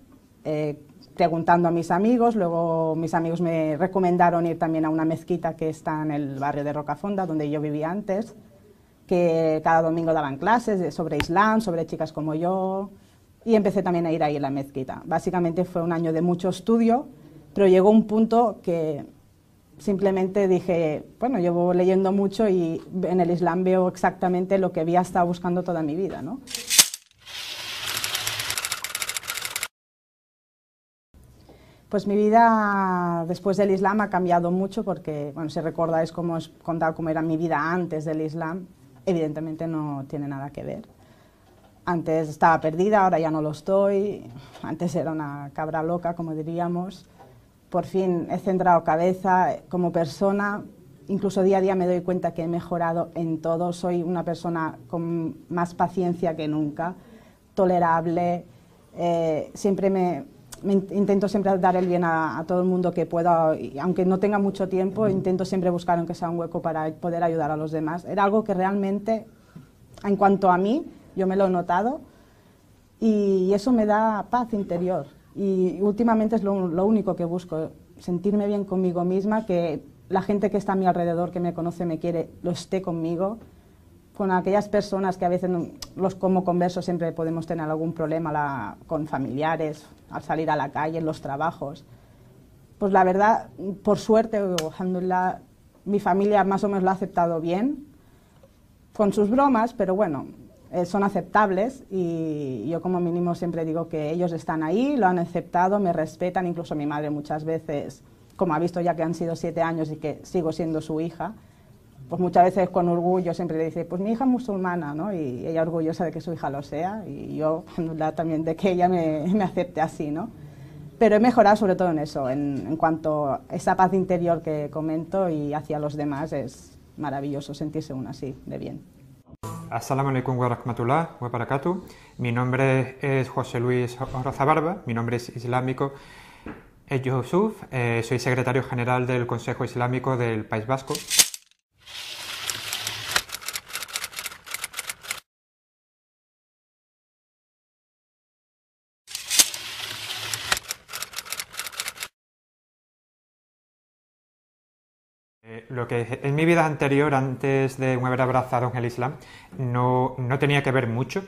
preguntando a mis amigos, luego mis amigos me recomendaron ir también a una mezquita que está en el barrio de Rocafonda, donde yo vivía antes, que cada domingo daban clases sobre Islam, sobre chicas como yo, y empecé también a ir ahí a la mezquita. Básicamente fue un año de mucho estudio, pero llegó un punto que simplemente dije, bueno, llevo leyendo mucho y en el Islam veo exactamente lo que había estado buscando toda mi vida, ¿no? Pues mi vida después del Islam ha cambiado mucho porque, bueno, si recordáis cómo os he contado cómo era mi vida antes del Islam, evidentemente no tiene nada que ver. Antes estaba perdida, ahora ya no lo estoy. Antes era una cabra loca, como diríamos. Por fin he centrado cabeza como persona. Incluso día a día me doy cuenta que he mejorado en todo. Soy una persona con más paciencia que nunca, tolerable. Intento siempre dar el bien a todo el mundo que pueda, y aunque no tenga mucho tiempo, intento siempre buscar aunque sea un hueco para poder ayudar a los demás. Era algo que realmente, en cuanto a mí, yo me lo he notado y eso me da paz interior. Y últimamente es lo único que busco, sentirme bien conmigo misma, que la gente que está a mi alrededor, que me conoce, me quiere, lo esté conmigo. Con aquellas personas que a veces, como converso, siempre podemos tener algún problema con familiares, al salir a la calle, en los trabajos. Pues la verdad, por suerte, alhamdulillah, mi familia más o menos lo ha aceptado bien, con sus bromas, pero bueno, son aceptables y yo como mínimo siempre digo que ellos están ahí, lo han aceptado, me respetan, incluso mi madre muchas veces, como ha visto ya que han sido 7 años y que sigo siendo su hija, pues muchas veces con orgullo siempre le dice, pues mi hija es musulmana, ¿no? Y ella orgullosa de que su hija lo sea y yo también de que ella me acepte así, ¿no? Pero he mejorado sobre todo en eso, en cuanto a esa paz interior que comento y hacia los demás es maravilloso sentirse uno así, de bien. Assalamu alaikum wa rahmatullah wa barakatuh. Mi nombre es José Luis Orozabarba, mi nombre es islámico es Yusuf, soy secretario general del Consejo Islámico del País Vasco. Lo que en mi vida anterior, antes de haber abrazado el Islam, no tenía que ver mucho.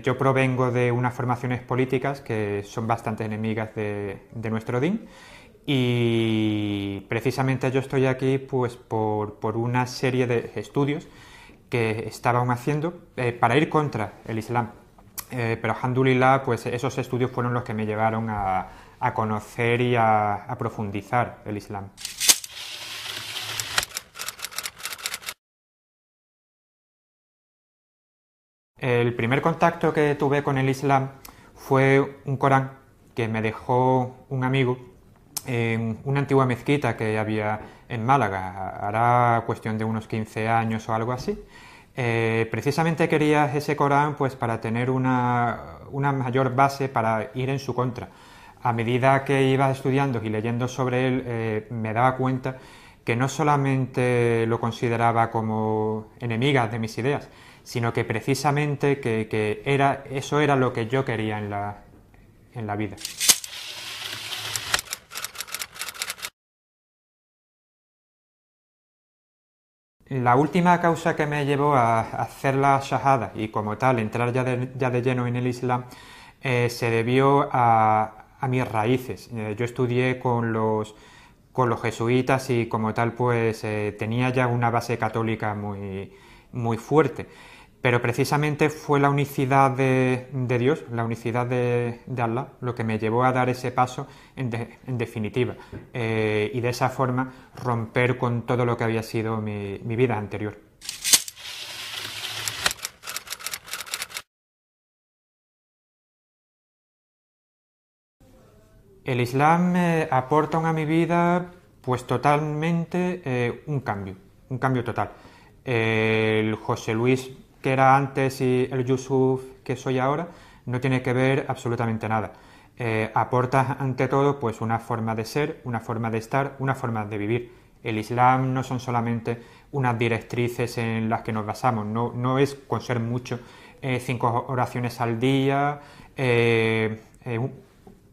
Yo provengo de unas formaciones políticas que son bastante enemigas de nuestro din y precisamente yo estoy aquí pues por una serie de estudios que estaban haciendo para ir contra el Islam. Pero alhamdulillah, pues esos estudios fueron los que me llevaron a conocer y a profundizar el Islam. El primer contacto que tuve con el Islam fue un Corán que me dejó un amigo en una antigua mezquita que había en Málaga, hará cuestión de unos 15 años o algo así. Precisamente quería ese Corán pues para tener una mayor base para ir en su contra. A medida que iba estudiando y leyendo sobre él, me daba cuenta que no solamente lo consideraba como enemiga de mis ideas, sino que precisamente eso era lo que yo quería en la vida. La última causa que me llevó a hacer la shahada y como tal entrar ya de lleno en el Islam se debió a mis raíces. Yo estudié con los jesuitas y como tal pues tenía ya una base católica muy fuerte. Pero precisamente fue la unicidad de Dios, la unicidad de Allah, lo que me llevó a dar ese paso en definitiva. Y de esa forma romper con todo lo que había sido mi vida anterior. El Islam aporta a mi vida pues totalmente un cambio total. El José Luis que era antes y el Yusuf que soy ahora no tiene que ver absolutamente nada. Aporta ante todo pues una forma de ser, una forma de estar, una forma de vivir. El Islam no son solamente unas directrices en las que nos basamos, no es con ser mucho 5 oraciones al día,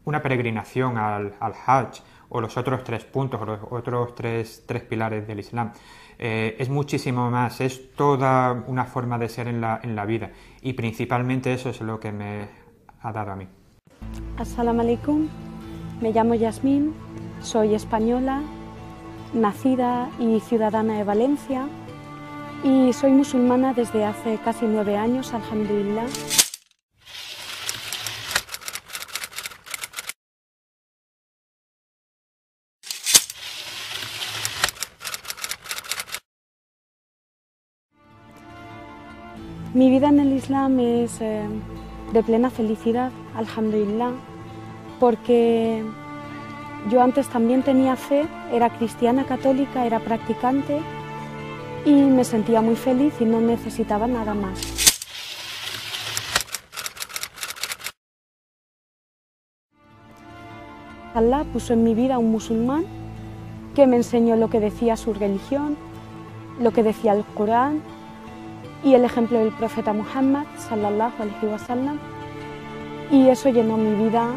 una peregrinación al Hajj o los otros 3 puntos o los otros tres pilares del Islam. Es muchísimo más, es toda una forma de ser en la vida, y principalmente eso es lo que me ha dado a mí. Assalamu alaikum, me llamo Yasmín, soy española, nacida y ciudadana de Valencia, y soy musulmana desde hace casi 9 años, alhamdulillah. Mi vida en el Islam es de plena felicidad, alhamdulillah, porque yo antes también tenía fe, era cristiana católica, era practicante y me sentía muy feliz y no necesitaba nada más. Allah puso en mi vida un musulmán que me enseñó lo que decía su religión, lo que decía el Corán y el ejemplo del profeta Muhammad, sallallahu alaihi wasallam, y eso llenó mi vida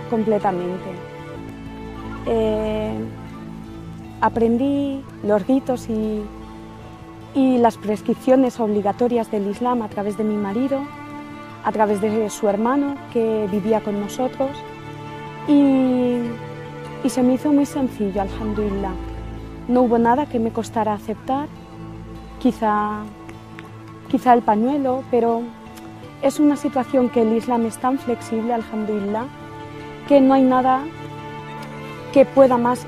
completamente. Aprendí los ritos y las prescripciones obligatorias del Islam a través de mi marido, a través de su hermano que vivía con nosotros, y se me hizo muy sencillo, alhamdulillah. No hubo nada que me costara aceptar, quizá el pañuelo, pero es una situación que el Islam es tan flexible, alhamdulillah, que no hay nada que pueda más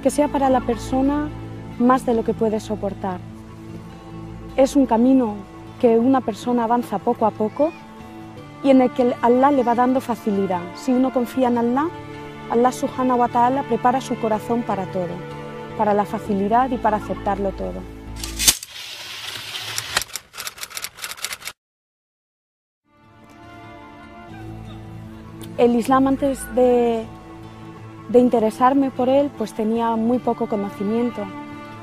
que sea para la persona más de lo que puede soportar. Es un camino que una persona avanza poco a poco y en el que Allah le va dando facilidad. Si uno confía en Allah, Allah subhanahu wa ta'ala prepara su corazón para todo, para la facilidad y para aceptarlo todo. El Islam, antes de interesarme por él, pues tenía muy poco conocimiento.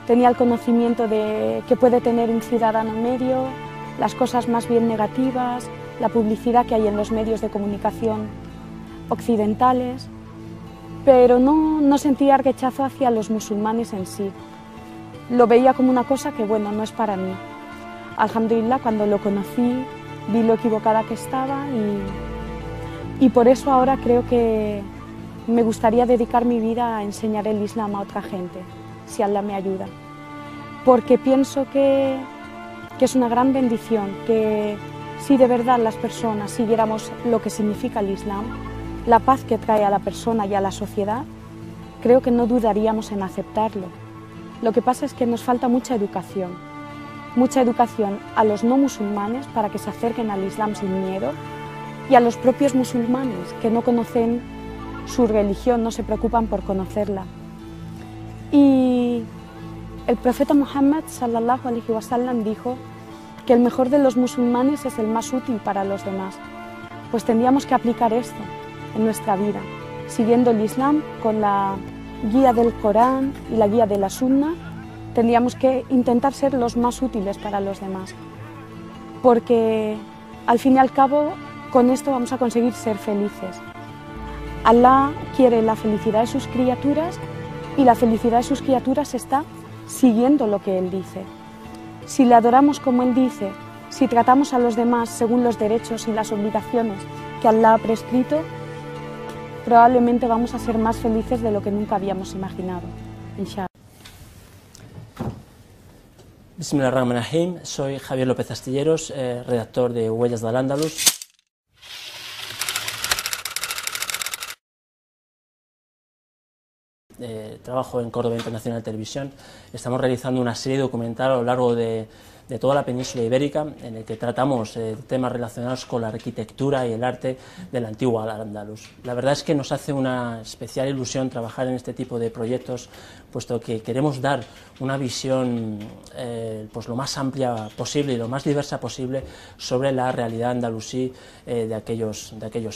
Tenía el conocimiento de que puede tener un ciudadano medio, las cosas más bien negativas, la publicidad que hay en los medios de comunicación occidentales, pero no sentía rechazo hacia los musulmanes en sí. Lo veía como una cosa que, bueno, no es para mí. Alhamdulillah, cuando lo conocí, vi lo equivocada que estaba y por eso ahora creo que me gustaría dedicar mi vida a enseñar el Islam a otra gente, si Allah me ayuda. Porque pienso que es una gran bendición, que si de verdad las personas siguiéramos lo que significa el Islam, la paz que trae a la persona y a la sociedad, creo que no dudaríamos en aceptarlo. Lo que pasa es que nos falta mucha educación a los no musulmanes para que se acerquen al Islam sin miedo, y a los propios musulmanes que no conocen su religión, no se preocupan por conocerla. Y el profeta Muhammad sallallahu alaihi wasallam dijo que el mejor de los musulmanes es el más útil para los demás. Pues tendríamos que aplicar esto en nuestra vida, siguiendo el Islam con la guía del Corán y la guía de la Sunna. Tendríamos que intentar ser los más útiles para los demás, porque al fin y al cabo con esto vamos a conseguir ser felices. Allah quiere la felicidad de sus criaturas y la felicidad de sus criaturas está siguiendo lo que Él dice. Si le adoramos como Él dice, si tratamos a los demás según los derechos y las obligaciones que Allah ha prescrito, probablemente vamos a ser más felices de lo que nunca habíamos imaginado. Inshallah. Bismillahirrahmanirrahim. Soy Javier López Astilleros, redactor de Huellas del Al-Ándalus. Trabajo en Córdoba Internacional Televisión. Estamos realizando una serie documental a lo largo de toda la península ibérica, en el que tratamos temas relacionados con la arquitectura y el arte del antiguo Al-Ándalus. La verdad es que nos hace una especial ilusión trabajar en este tipo de proyectos puesto que queremos dar una visión pues lo más amplia posible y lo más diversa posible sobre la realidad andalusí de aquellos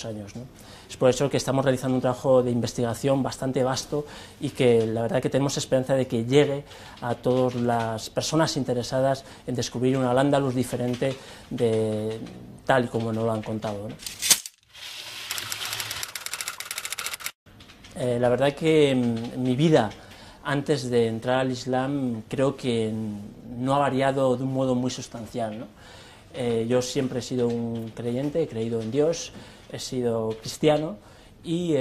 años, ¿no? Es por eso que estamos realizando un trabajo de investigación bastante vasto y que la verdad que tenemos esperanza de que llegue a todas las personas interesadas en descubrir un Al-Ándalus diferente de tal y como nos lo han contado, ¿no? La verdad que mi vida antes de entrar al Islam creo que no ha variado de un modo muy sustancial, ¿no? Yo siempre he sido un creyente, he creído en Dios, he sido cristiano y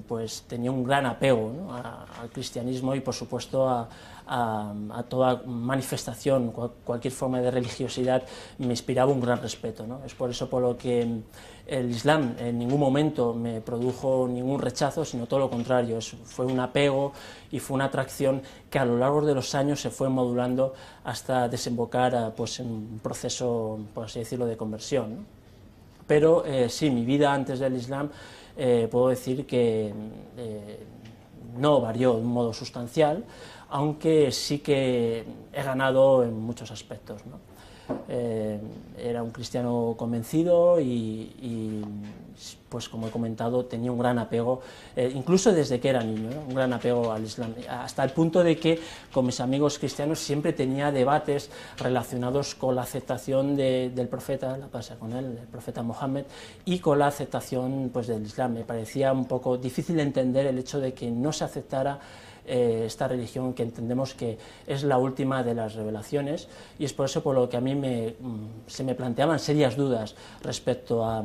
pues tenía un gran apego, ¿no?, al cristianismo y por supuesto a toda manifestación, cualquier forma de religiosidad me inspiraba un gran respeto, ¿no? Es por eso por lo que el Islam en ningún momento me produjo ningún rechazo, sino todo lo contrario, fue un apego y fue una atracción que a lo largo de los años se fue modulando hasta desembocar pues, en un proceso, por así decirlo, de conversión, ¿no? Pero sí, mi vida antes del Islam puedo decir que no varió de un modo sustancial, aunque sí que he ganado en muchos aspectos, ¿no? Era un cristiano convencido y pues como he comentado tenía un gran apego, incluso desde que era niño, ¿no?, un gran apego al Islam, hasta el punto de que con mis amigos cristianos siempre tenía debates relacionados con la aceptación del profeta, la paz con él, el profeta Mohammed, y con la aceptación pues, del Islam. Me parecía un poco difícil de entender el hecho de que no se aceptara esta religión que entendemos que es la última de las revelaciones, y es por eso por lo que a mí se me planteaban serias dudas respecto a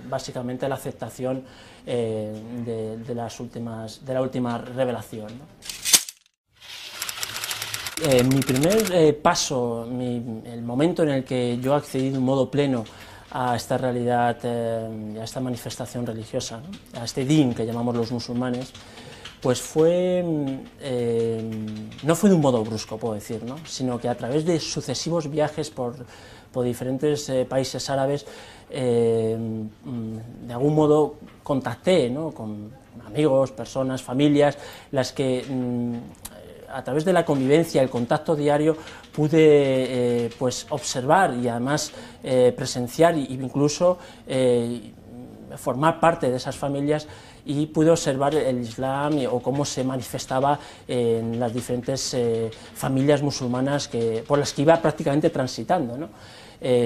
básicamente la aceptación de la última revelación, ¿no? Mi primer paso, el momento en el que yo accedí de un modo pleno a esta realidad, a esta manifestación religiosa, ¿no?, a este din que llamamos los musulmanes, pues no fue de un modo brusco, puedo decir, ¿no?, sino que a través de sucesivos viajes por diferentes países árabes, de algún modo contacté, ¿no?, con amigos, personas, familias, las que a través de la convivencia, el contacto diario, pude pues observar y además presenciar e incluso formar parte de esas familias, y pude observar el Islam o cómo se manifestaba en las diferentes familias musulmanas por las que iba prácticamente transitando, ¿no?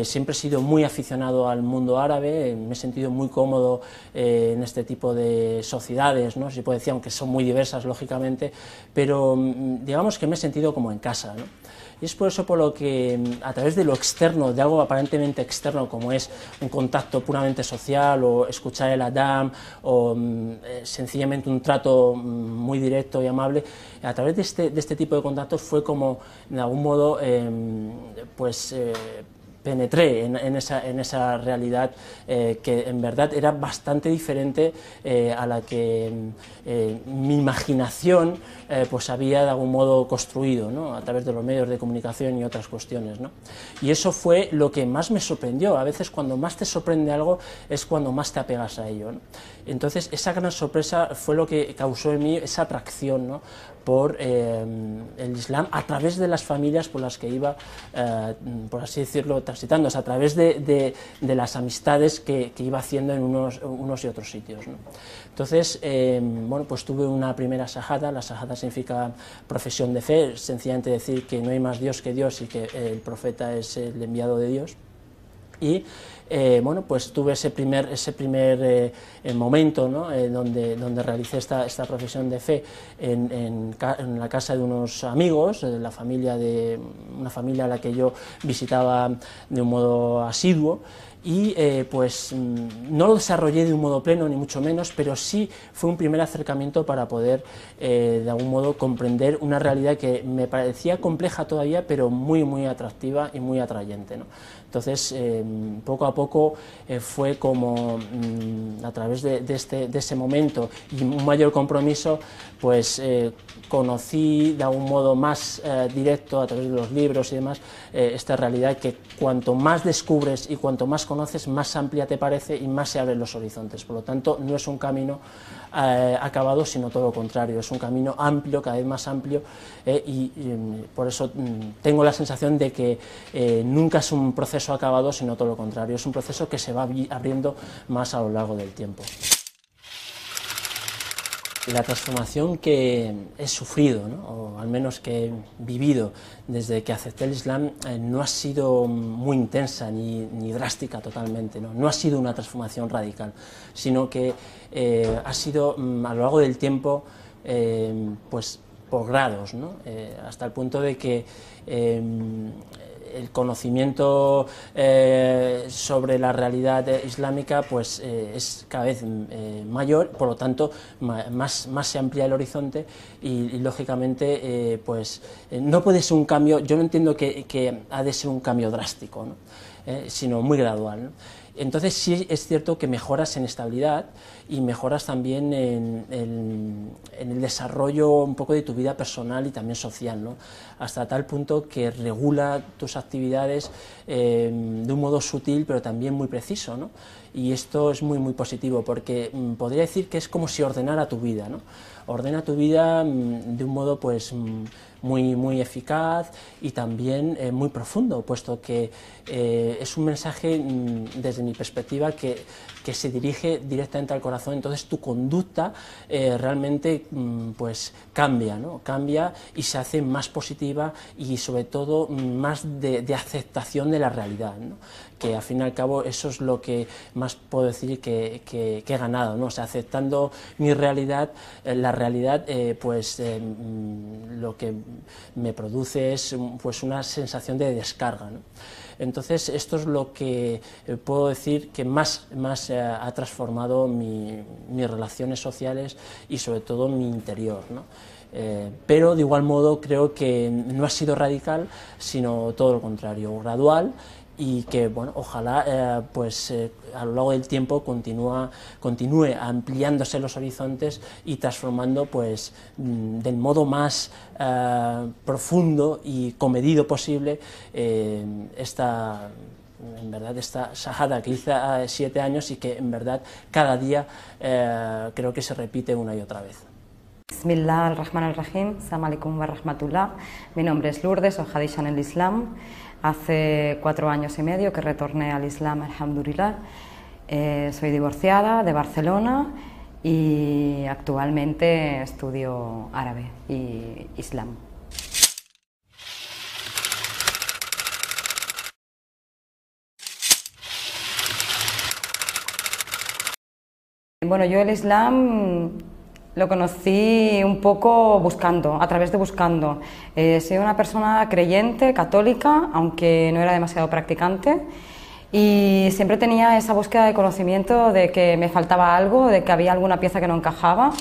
Siempre he sido muy aficionado al mundo árabe, me he sentido muy cómodo en este tipo de sociedades, ¿no?, se puede decir, aunque son muy diversas lógicamente, pero digamos que me he sentido como en casa, ¿no? Y es por eso por lo que a través de lo externo, de algo aparentemente externo como es un contacto puramente social o escuchar el adán o sencillamente un trato muy directo y amable, a través de este tipo de contactos fue como de algún modo penetré en esa realidad que en verdad era bastante diferente a la que mi imaginación pues había de algún modo construido, ¿no?, a través de los medios de comunicación y otras cuestiones, ¿no? Y eso fue lo que más me sorprendió. A veces cuando más te sorprende algo es cuando más te apegas a ello, ¿no? Entonces esa gran sorpresa fue lo que causó en mí esa atracción, ¿no?, por el Islam a través de las familias por las que iba, por así decirlo, transitando, o sea, a través de las amistades que iba haciendo en unos y otros sitios, ¿no? Entonces, bueno, pues tuve una primera shahada. La shahada significa profesión de fe, sencillamente decir que no hay más Dios que Dios y que el profeta es el enviado de Dios. Y bueno, pues tuve ese primer momento, ¿no?, donde realicé esta profesión de fe en la casa de unos amigos, de una familia a la que yo visitaba de un modo asiduo, y pues no lo desarrollé de un modo pleno, ni mucho menos, pero sí fue un primer acercamiento para poder de algún modo comprender una realidad que me parecía compleja todavía, pero muy muy atractiva y muy atrayente, ¿no? Entonces poco a poco fue como a través de ese momento y un mayor compromiso, pues conocí de algún modo más directo a través de los libros y demás esta realidad que cuanto más descubres y cuanto más conoces, más amplia te parece y más se abren los horizontes. Por lo tanto, no es un camino acabado, sino todo lo contrario, es un camino amplio, cada vez más amplio, y por eso tengo la sensación de que nunca es un proceso acabado, sino todo lo contrario, es un proceso que se va abriendo más a lo largo del tiempo. La transformación que he sufrido, ¿no? O al menos que he vivido desde que acepté el Islam, no ha sido muy intensa ni drástica totalmente, ¿no? No ha sido una transformación radical, sino que ha sido a lo largo del tiempo pues por grados, ¿no? Hasta el punto de que el conocimiento sobre la realidad islámica pues es cada vez mayor, por lo tanto más se amplía el horizonte y lógicamente pues no puede ser un cambio, yo no entiendo que ha de ser un cambio drástico, ¿no? Sino muy gradual, ¿no? Entonces sí es cierto que mejoras en estabilidad y mejoras también en el desarrollo un poco de tu vida personal y también social, ¿no? Hasta tal punto que regula tus actividades de un modo sutil pero también muy preciso, ¿no? Y esto es muy positivo porque podría decir que es como si ordenara tu vida, ¿no? Ordena tu vida de un modo pues muy eficaz y también muy profundo, puesto que es un mensaje desde mi perspectiva que se dirige directamente al corazón. Entonces tu conducta realmente pues cambia, ¿no? Cambia y se hace más positiva y sobre todo más de aceptación de la realidad, ¿no? Que al fin y al cabo eso es lo que más puedo decir que he ganado, ¿no? O sea, aceptando mi realidad, la realidad pues lo que me produce es pues una sensación de descarga, ¿no? Entonces esto es lo que puedo decir que más ha transformado mis relaciones sociales y sobre todo mi interior, ¿no? Pero de igual modo creo que no ha sido radical, sino todo lo contrario, gradual, y que bueno, ojalá pues a lo largo del tiempo continúe ampliándose los horizontes y transformando pues del modo más profundo y comedido posible esta shahada que hice a 7 años y que en verdad cada día creo que se repite una y otra vez. Bismillah ar-Rahman ar-Rahim, Assalamu alaikum wa rahmatullah. Mi nombre es Lourdes, soy hadisha en el Islam. Hace 4 años y medio que retorné al Islam, alhamdulillah. Soy divorciada de Barcelona y actualmente estudio árabe y Islam. Bueno, yo el Islam lo conocí un poco buscando, a través de buscando. Soy una persona creyente, católica, aunque no era demasiado practicante, y siempre tenía esa búsqueda de conocimiento de que me faltaba algo, de que había alguna pieza que no encajaba.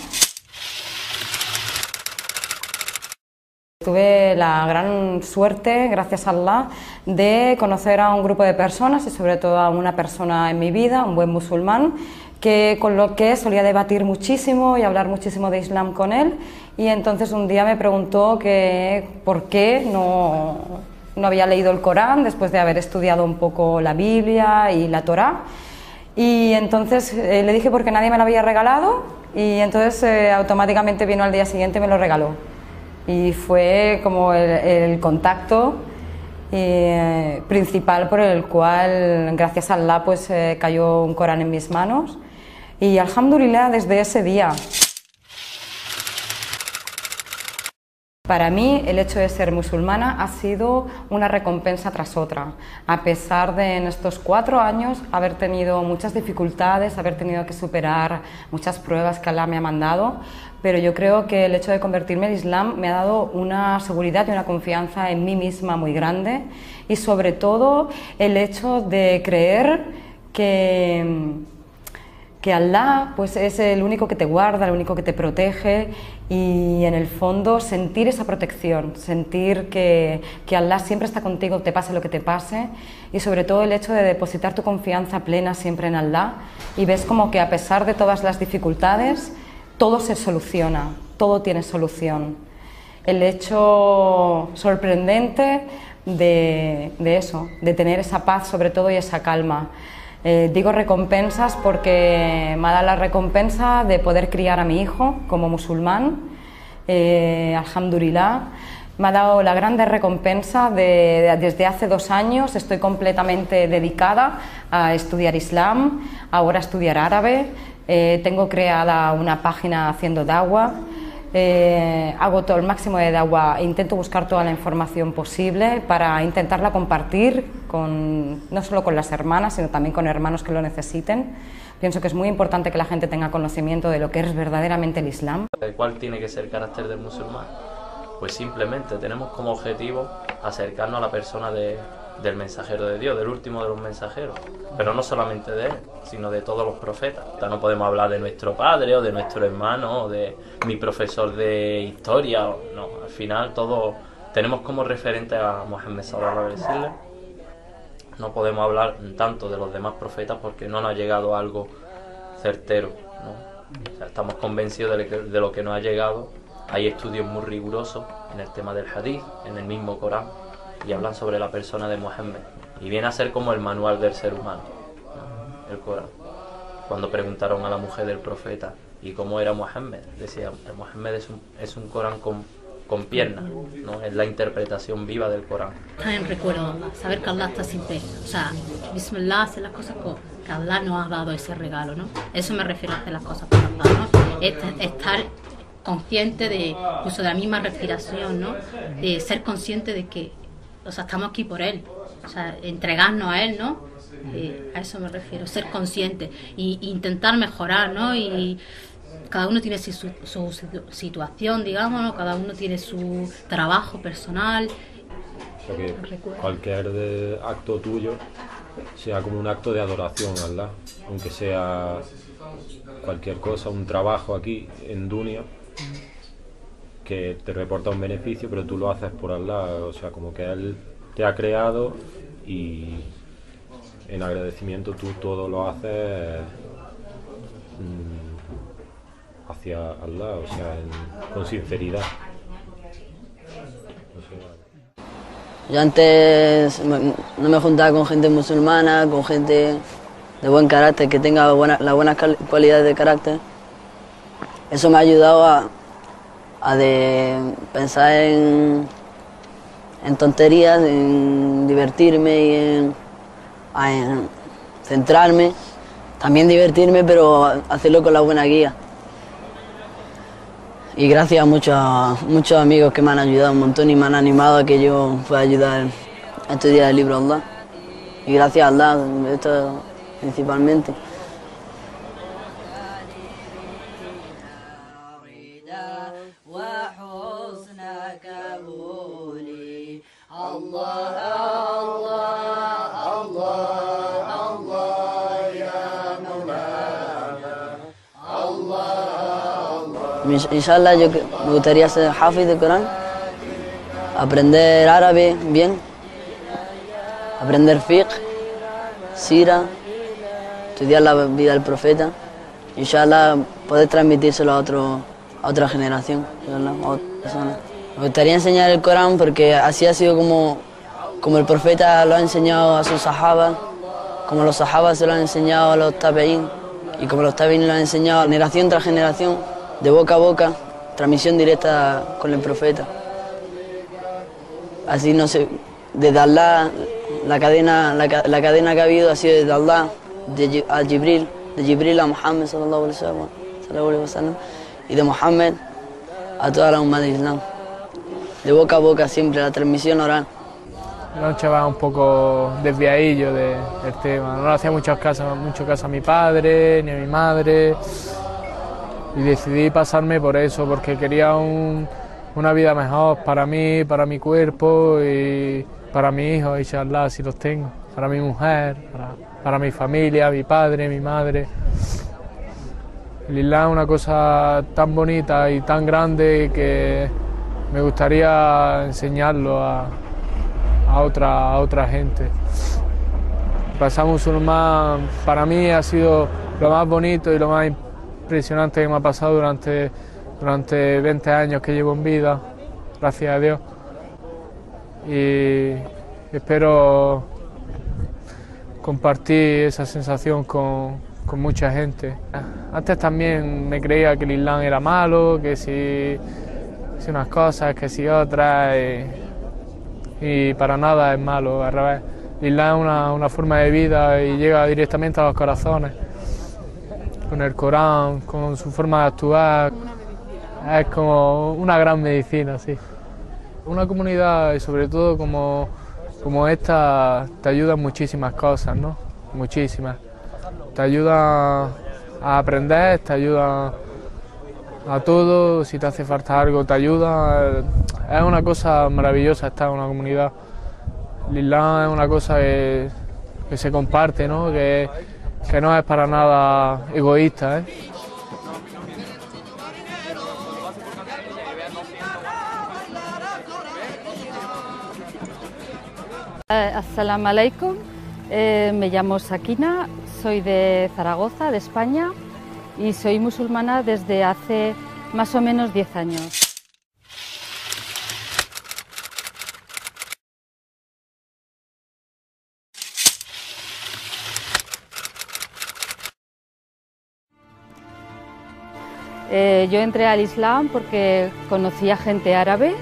Tuve la gran suerte, gracias a Allah, de conocer a un grupo de personas y sobre todo a una persona en mi vida, un buen musulmán, con lo que solía debatir muchísimo y hablar muchísimo de Islam con él, y entonces un día me preguntó que por qué no había leído el Corán después de haber estudiado un poco la Biblia y la Torá, y entonces le dije porque nadie me lo había regalado, y entonces automáticamente vino al día siguiente y me lo regaló, y fue como el contacto principal por el cual, gracias a Allah, pues cayó un Corán en mis manos. Y alhamdulillah, desde ese día. Para mí el hecho de ser musulmana ha sido una recompensa tras otra, a pesar de en estos 4 años haber tenido muchas dificultades, haber tenido que superar muchas pruebas que Allah me ha mandado, pero yo creo que el hecho de convertirme al Islam me ha dado una seguridad y una confianza en mí misma muy grande, y sobre todo el hecho de creer que que Alá pues, es el único que te guarda, el único que te protege, y en el fondo sentir esa protección, sentir que Alá siempre está contigo, te pase lo que te pase, y sobre todo el hecho de depositar tu confianza plena siempre en Alá, y ves como que a pesar de todas las dificultades, todo se soluciona, todo tiene solución. El hecho sorprendente de eso, de tener esa paz sobre todo y esa calma. Digo recompensas porque me ha dado la recompensa de poder criar a mi hijo como musulmán, alhamdulillah. Me ha dado la grande recompensa desde hace 2 años estoy completamente dedicada a estudiar Islam, ahora a estudiar árabe. Tengo creada una página haciendo da'wah. Hago todo el máximo de da'wah, intento buscar toda la información posible para intentarla compartir no solo con las hermanas, sino también con hermanos que lo necesiten. Pienso que es muy importante que la gente tenga conocimiento de lo que es verdaderamente el Islam. ¿Cuál tiene que ser el carácter del musulmán? Pues simplemente tenemos como objetivo acercarnos a la persona del mensajero de Dios, del último de los mensajeros, pero no solamente de él, sino de todos los profetas. No podemos hablar de nuestro padre o de nuestro hermano o de mi profesor de historia, no, al final todos tenemos como referente a Mohammed sallallahu alaihi wasallam. No podemos hablar tanto de los demás profetas porque no nos ha llegado algo certero, ¿no? O sea, estamos convencidos de lo que nos ha llegado. Hay estudios muy rigurosos en el tema del hadith, en el mismo Corán, y hablan sobre la persona de Mohammed, y viene a ser como el manual del ser humano, ¿no? El Corán. Cuando preguntaron a la mujer del profeta ¿y cómo era Mohammed? Decía, Mohammed es un Corán con piernas, ¿no? Es la interpretación viva del Corán. También recuerdo saber que Allah está siempre, o sea, Bismillah, hacer las cosas que Allah nos ha dado ese regalo, ¿no? Eso me refiero a hacer las cosas por Allah, ¿no? Estar consciente de, incluso de la misma respiración, ¿no? De ser consciente de que, o sea, estamos aquí por Él, o sea, entregarnos a Él, ¿no? A eso me refiero, ser consciente e intentar mejorar, ¿no? Y cada uno tiene su situación, digamos, ¿no? Cada uno tiene su trabajo personal. O sea que cualquier acto tuyo sea como un acto de adoración a Allah, aunque sea cualquier cosa, un trabajo aquí en Dunia que te reporta un beneficio, pero tú lo haces por Allah, o sea, como que Él te ha creado y en agradecimiento tú todo lo haces hacia Allah, o sea, con sinceridad. Yo antes no me juntaba con gente musulmana, con gente de buen carácter, que tenga las buenas cualidades de carácter. Eso me ha ayudado a pensar en tonterías, en divertirme y en centrarme. También divertirme, pero hacerlo con la buena guía. Y gracias a muchos amigos que me han ayudado un montón y me han animado a que yo pueda ayudar a estudiar el libro de Allah. Y gracias a Allah, esto principalmente. Inshallah, yo me gustaría ser hafiz del Corán, aprender árabe bien, aprender fiqh, sira, estudiar la vida del profeta, inshallah poder transmitírselo a otra generación, a otra persona. Me gustaría enseñar el Corán porque así ha sido como el profeta lo ha enseñado a sus sahabas, como los sahabas se lo han enseñado a los tabeín y como los tabeín lo han enseñado generación tras generación, de boca a boca, transmisión directa con el profeta. Así no sé, desde Allah, la cadena que ha habido ha sido desde Allah, de Jibril a Muhammad sallallahu alaihi wasallam, y de Muhammad a toda la umma de Islam. De boca a boca siempre, la transmisión oral. Era un chaval un poco desviadillo del tema, no le hacía mucho caso a mi padre ni a mi madre. Y decidí pasarme por eso, porque quería una vida mejor para mí, para mi cuerpo y para mi hijo, inshallah, si los tengo, para mi mujer, para mi familia, mi padre, mi madre. El Islam es una cosa tan bonita y tan grande que me gustaría enseñarlo a otra gente. Pasar musulmán para mí ha sido lo más bonito y lo más impresionante que me ha pasado durante 20 años que llevo en vida, gracias a Dios. Y espero compartir esa sensación con mucha gente. Antes también me creía que el Islam era malo, que si unas cosas, que si otras, y para nada es malo, al revés. El Islam es una forma de vida y llega directamente a los corazones, con el Corán, con su forma de actuar. Es como una gran medicina, sí. Una comunidad, y sobre todo como esta, te ayuda en muchísimas cosas, ¿no? Muchísimas. Te ayuda a aprender, te ayuda a todo, si te hace falta algo te ayuda. Es una cosa maravillosa estar en una comunidad. El Islam es una cosa que se comparte, ¿no? Que no es para nada egoísta, ¿eh? Assalamu alaikum, me llamo Sakina, soy de Zaragoza, de España, y soy musulmana desde hace más o menos 10 años. Yo entré al Islam porque conocía gente árabe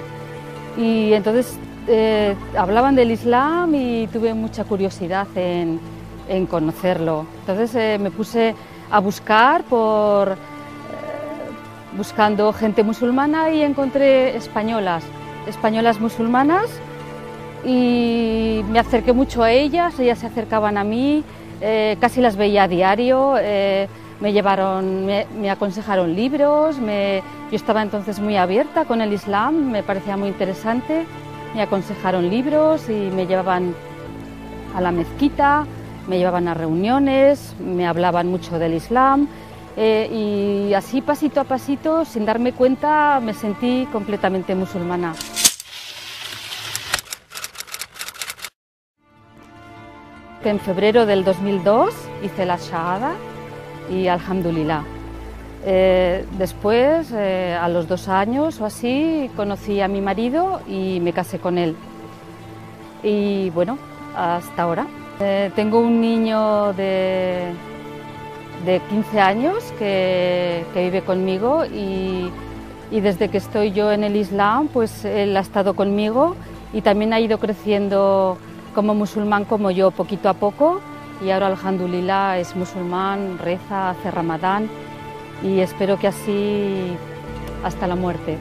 y entonces hablaban del Islam y tuve mucha curiosidad en conocerlo. Entonces me puse a buscar buscando gente musulmana y encontré españolas musulmanas y me acerqué mucho a ellas se acercaban a mí, casi las veía a diario. Me aconsejaron libros, yo estaba entonces muy abierta con el Islam, me parecía muy interesante, me aconsejaron libros y me llevaban a la mezquita, me llevaban a reuniones, me hablaban mucho del Islam y así pasito a pasito, sin darme cuenta, me sentí completamente musulmana. En febrero del 2002 hice la Shahada y alhamdulillah. Después, a los 2 años o así, conocí a mi marido y me casé con él. Y bueno, hasta ahora. Tengo un niño de 15 años que vive conmigo y desde que estoy yo en el Islam, pues él ha estado conmigo y también ha ido creciendo como musulmán como yo, poquito a poco. Y ahora, alhamdulillah, es musulmán, reza, hace Ramadán y espero que así hasta la muerte.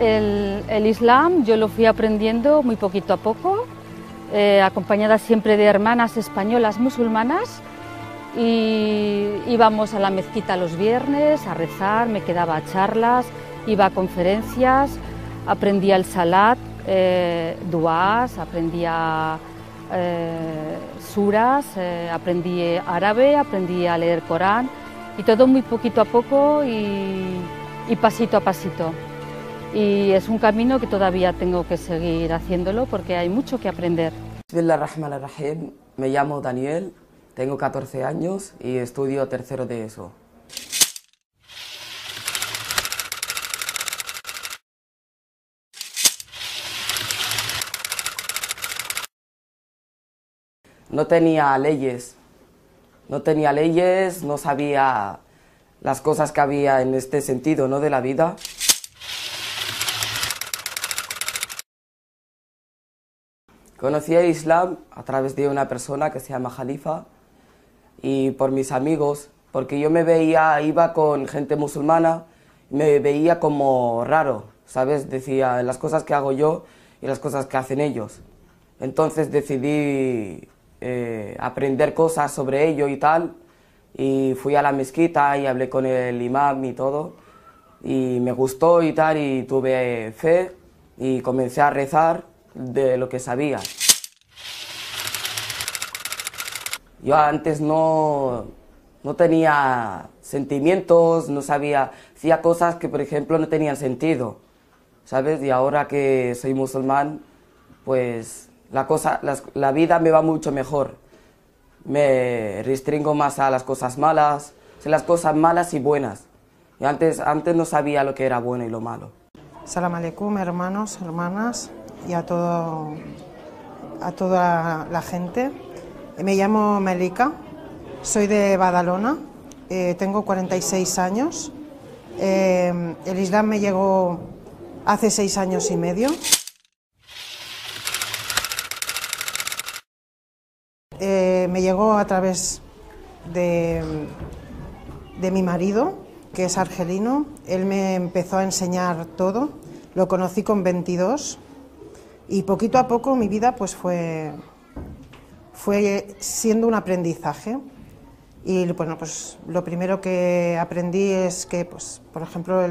El Islam yo lo fui aprendiendo muy poquito a poco, acompañada siempre de hermanas españolas musulmanas y íbamos a la mezquita los viernes a rezar, me quedaba a charlas, iba a conferencias, aprendía el salat, duás, aprendía suras, aprendí árabe, aprendí a leer Corán y todo muy poquito a poco y pasito a pasito. Y es un camino que todavía tengo que seguir haciéndolo porque hay mucho que aprender. Bismillahirrahmanirrahim. Me llamo Daniel, tengo 14 años y estudio tercero de ESO. No tenía leyes, no sabía las cosas que había en este sentido, ¿no?, de la vida. Conocí el Islam a través de una persona que se llama Jalifa y por mis amigos, porque yo iba con gente musulmana, me veía como raro, ¿sabes? Decía las cosas que hago yo y las cosas que hacen ellos. Entonces decidí aprender cosas sobre ello y tal, y fui a la mezquita y hablé con el imam y todo, y me gustó y tal, y tuve fe y comencé a rezar de lo que sabía. Yo antes no no tenía sentimientos, no sabía, hacía cosas que por ejemplo no tenían sentido, ¿sabes? Y ahora que soy musulmán, pues la vida me va mucho mejor. Me restringo más a las cosas malas, sé las cosas malas y buenas. Y antes no sabía lo que era bueno y lo malo. Salam aleikum, hermanos, hermanas y a toda la gente. Me llamo Melika, soy de Badalona, tengo 46 años. El Islam me llegó hace 6 años y medio. Me llegó a través de mi marido, que es argelino. Él me empezó a enseñar todo. Lo conocí con 22 y poquito a poco mi vida pues fue siendo un aprendizaje. Y bueno, pues lo primero que aprendí es que, pues, por ejemplo,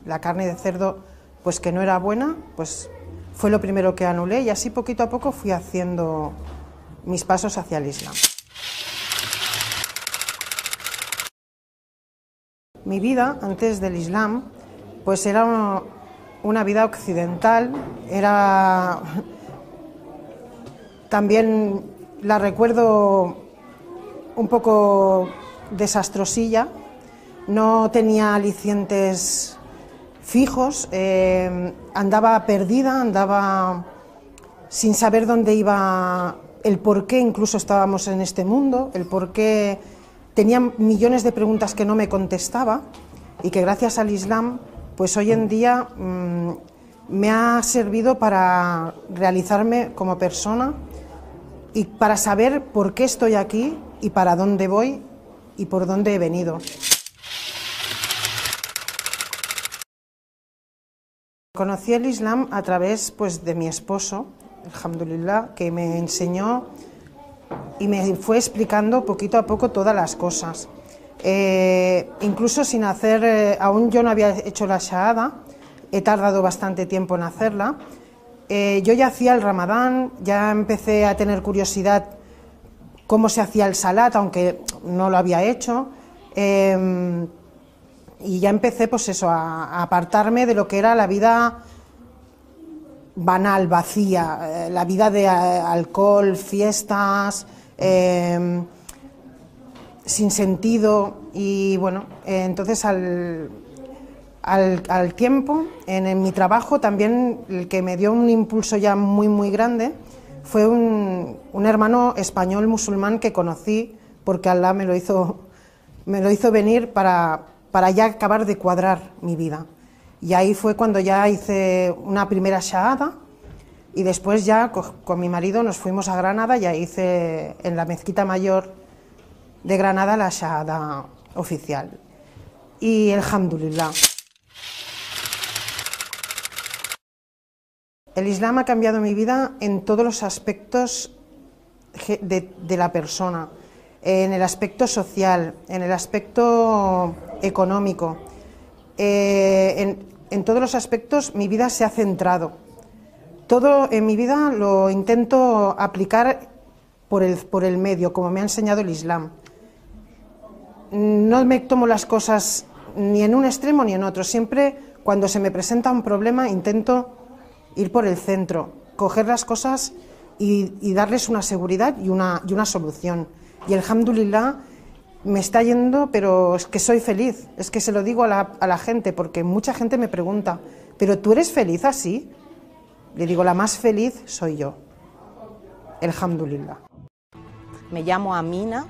la carne de cerdo, pues que no era buena, pues fue lo primero que anulé, y así poquito a poco fui haciendo mis pasos hacia el Islam. Mi vida antes del Islam pues era una vida occidental, también la recuerdo un poco desastrosilla, no tenía alicientes fijos, andaba perdida, andaba sin saber dónde iba, el por qué incluso estábamos en este mundo, el por qué tenía millones de preguntas que no me contestaba, y que gracias al Islam pues hoy en día me ha servido para realizarme como persona y para saber por qué estoy aquí y para dónde voy y por dónde he venido. Conocí el Islam a través pues de mi esposo, alhamdulillah, que me enseñó y me fue explicando poquito a poco todas las cosas. Incluso sin hacer, aún yo no había hecho la shahada, he tardado bastante tiempo en hacerla. Yo ya hacía el Ramadán, ya empecé a tener curiosidad cómo se hacía el salat, aunque no lo había hecho, y ya empecé pues eso, a apartarme de lo que era la vida banal, vacía, la vida de alcohol, fiestas, sin sentido. Y bueno, entonces al tiempo, en mi trabajo también, el que me dio un impulso ya muy grande fue un hermano español musulmán que conocí, porque Allah me lo hizo venir para ya acabar de cuadrar mi vida. Y ahí fue cuando ya hice una primera shahada, y después ya con mi marido nos fuimos a Granada, y ahí hice en la mezquita mayor de Granada la shahada oficial. Y alhamdulillah. El Islam ha cambiado mi vida en todos los aspectos de la persona, en el aspecto social, en el aspecto económico, en todos los aspectos mi vida se ha centrado. Todo en mi vida lo intento aplicar por el medio, como me ha enseñado el Islam. No me tomo las cosas ni en un extremo ni en otro, siempre cuando se me presenta un problema intento ir por el centro, coger las cosas y darles una seguridad y una solución. Y alhamdulillah me está yendo, pero es que soy feliz, es que se lo digo a la gente, porque mucha gente me pregunta, ¿pero tú eres feliz así? Le digo, la más feliz soy yo, alhamdulillah. Me llamo Amina,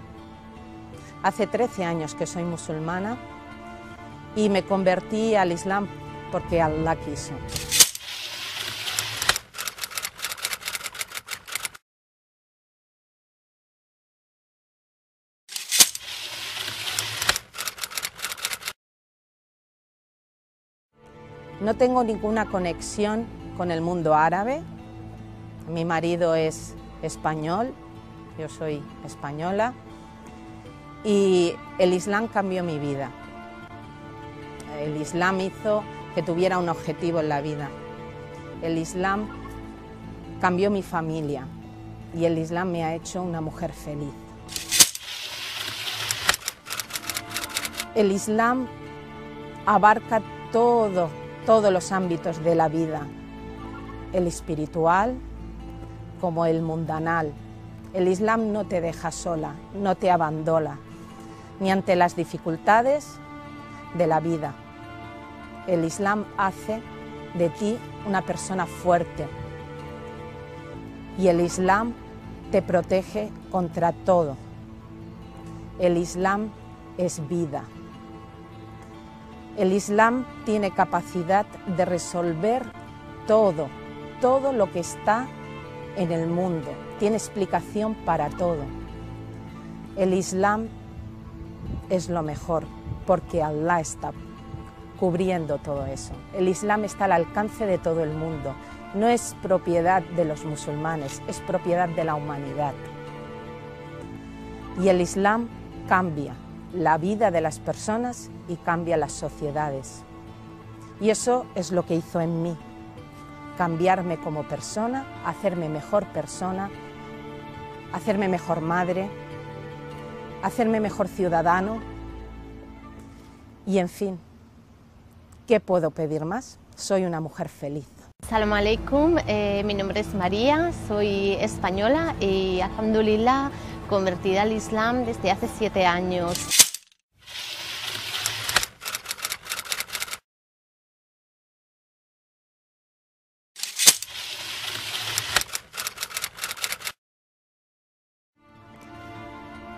hace 13 años que soy musulmana y me convertí al Islam porque Allah quiso. No tengo ninguna conexión con el mundo árabe. Mi marido es español, yo soy española, y el Islam cambió mi vida. El Islam hizo que tuviera un objetivo en la vida. El Islam cambió mi familia y el Islam me ha hecho una mujer feliz. El Islam abarca todos los ámbitos de la vida, el espiritual como el mundanal. El Islam no te deja sola, no te abandona, ni ante las dificultades de la vida. El Islam hace de ti una persona fuerte y el Islam te protege contra todo. El Islam es vida. El Islam tiene capacidad de resolver todo lo que está en el mundo. Tiene explicación para todo. El Islam es lo mejor porque Allah está cubriendo todo eso. El Islam está al alcance de todo el mundo. No es propiedad de los musulmanes, es propiedad de la humanidad. Y el Islam cambia la vida de las personas y cambia las sociedades. Y eso es lo que hizo en mí, cambiarme como persona, hacerme mejor persona, hacerme mejor madre, hacerme mejor ciudadano y, en fin, ¿qué puedo pedir más? Soy una mujer feliz. Salam alaikum, mi nombre es María, soy española y alhamdulillah convertida al Islam desde hace 7 años.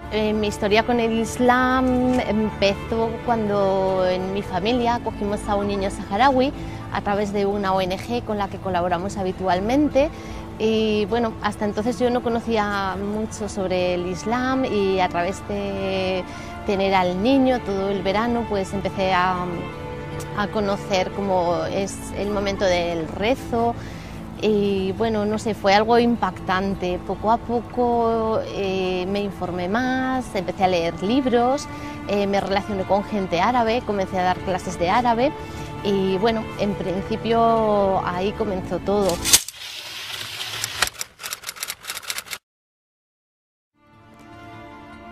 Mi historia con el Islam empezó cuando en mi familia acogimos a un niño saharaui a través de una ONG con la que colaboramos habitualmente y bueno, hasta entonces yo no conocía mucho sobre el Islam y a través de tener al niño todo el verano pues empecé a conocer cómo es el momento del rezo. Y bueno, no sé, fue algo impactante. Poco a poco me informé más, empecé a leer libros, me relacioné con gente árabe, comencé a dar clases de árabe y bueno, en principio ahí comenzó todo.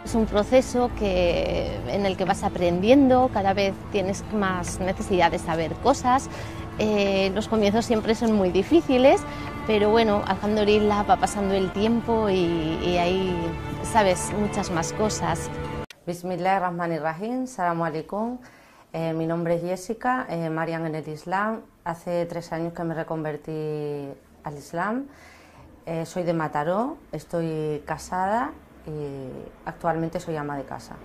Es un proceso en el que vas aprendiendo, cada vez tienes más necesidad de saber cosas. Los comienzos siempre son muy difíciles, pero bueno, alhamdulillah va pasando el tiempo y ahí sabes muchas más cosas. Bismillahirrahmanirrahim, Salam alaikum. Mi nombre es Jessica, Marian en el Islam. Hace 3 años que me reconvertí al Islam. Soy de Mataró, estoy casada y actualmente soy ama de casa.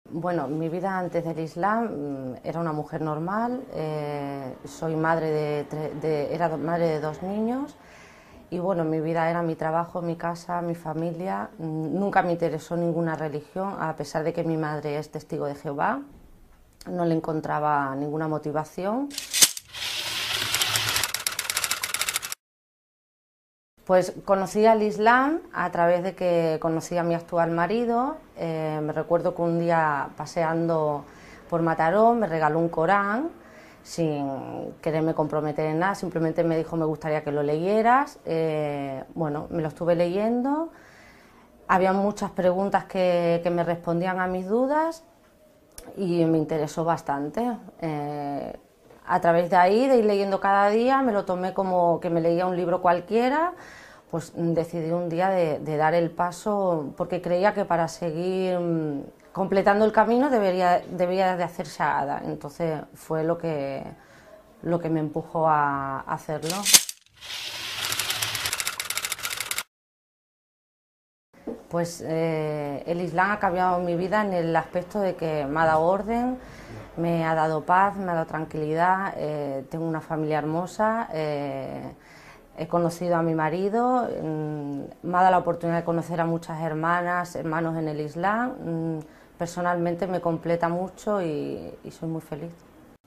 Bueno, mi vida antes del Islam era una mujer normal, soy madre era madre de 2 niños y bueno, mi vida era mi trabajo, mi casa, mi familia. Nunca me interesó ninguna religión, a pesar de que mi madre es testigo de Jehová, no le encontraba ninguna motivación. Pues conocí al Islam a través de que conocí a mi actual marido. Me recuerdo que un día paseando por Mataró me regaló un Corán sin quererme comprometer en nada, simplemente me dijo me gustaría que lo leyeras. Bueno, me lo estuve leyendo, había muchas preguntas que me respondían a mis dudas y me interesó bastante. A través de ahí, de ir leyendo cada día, me lo tomé como que me leía un libro cualquiera, pues decidí un día de dar el paso porque creía que para seguir completando el camino debía de hacer shahada, entonces fue lo que me empujó a hacerlo. Pues el Islam ha cambiado mi vida en el aspecto de que me ha dado orden, me ha dado paz, me ha dado tranquilidad, tengo una familia hermosa, he conocido a mi marido, me ha dado la oportunidad de conocer a muchas hermanas, hermanos en el Islam. Personalmente me completa mucho y soy muy feliz.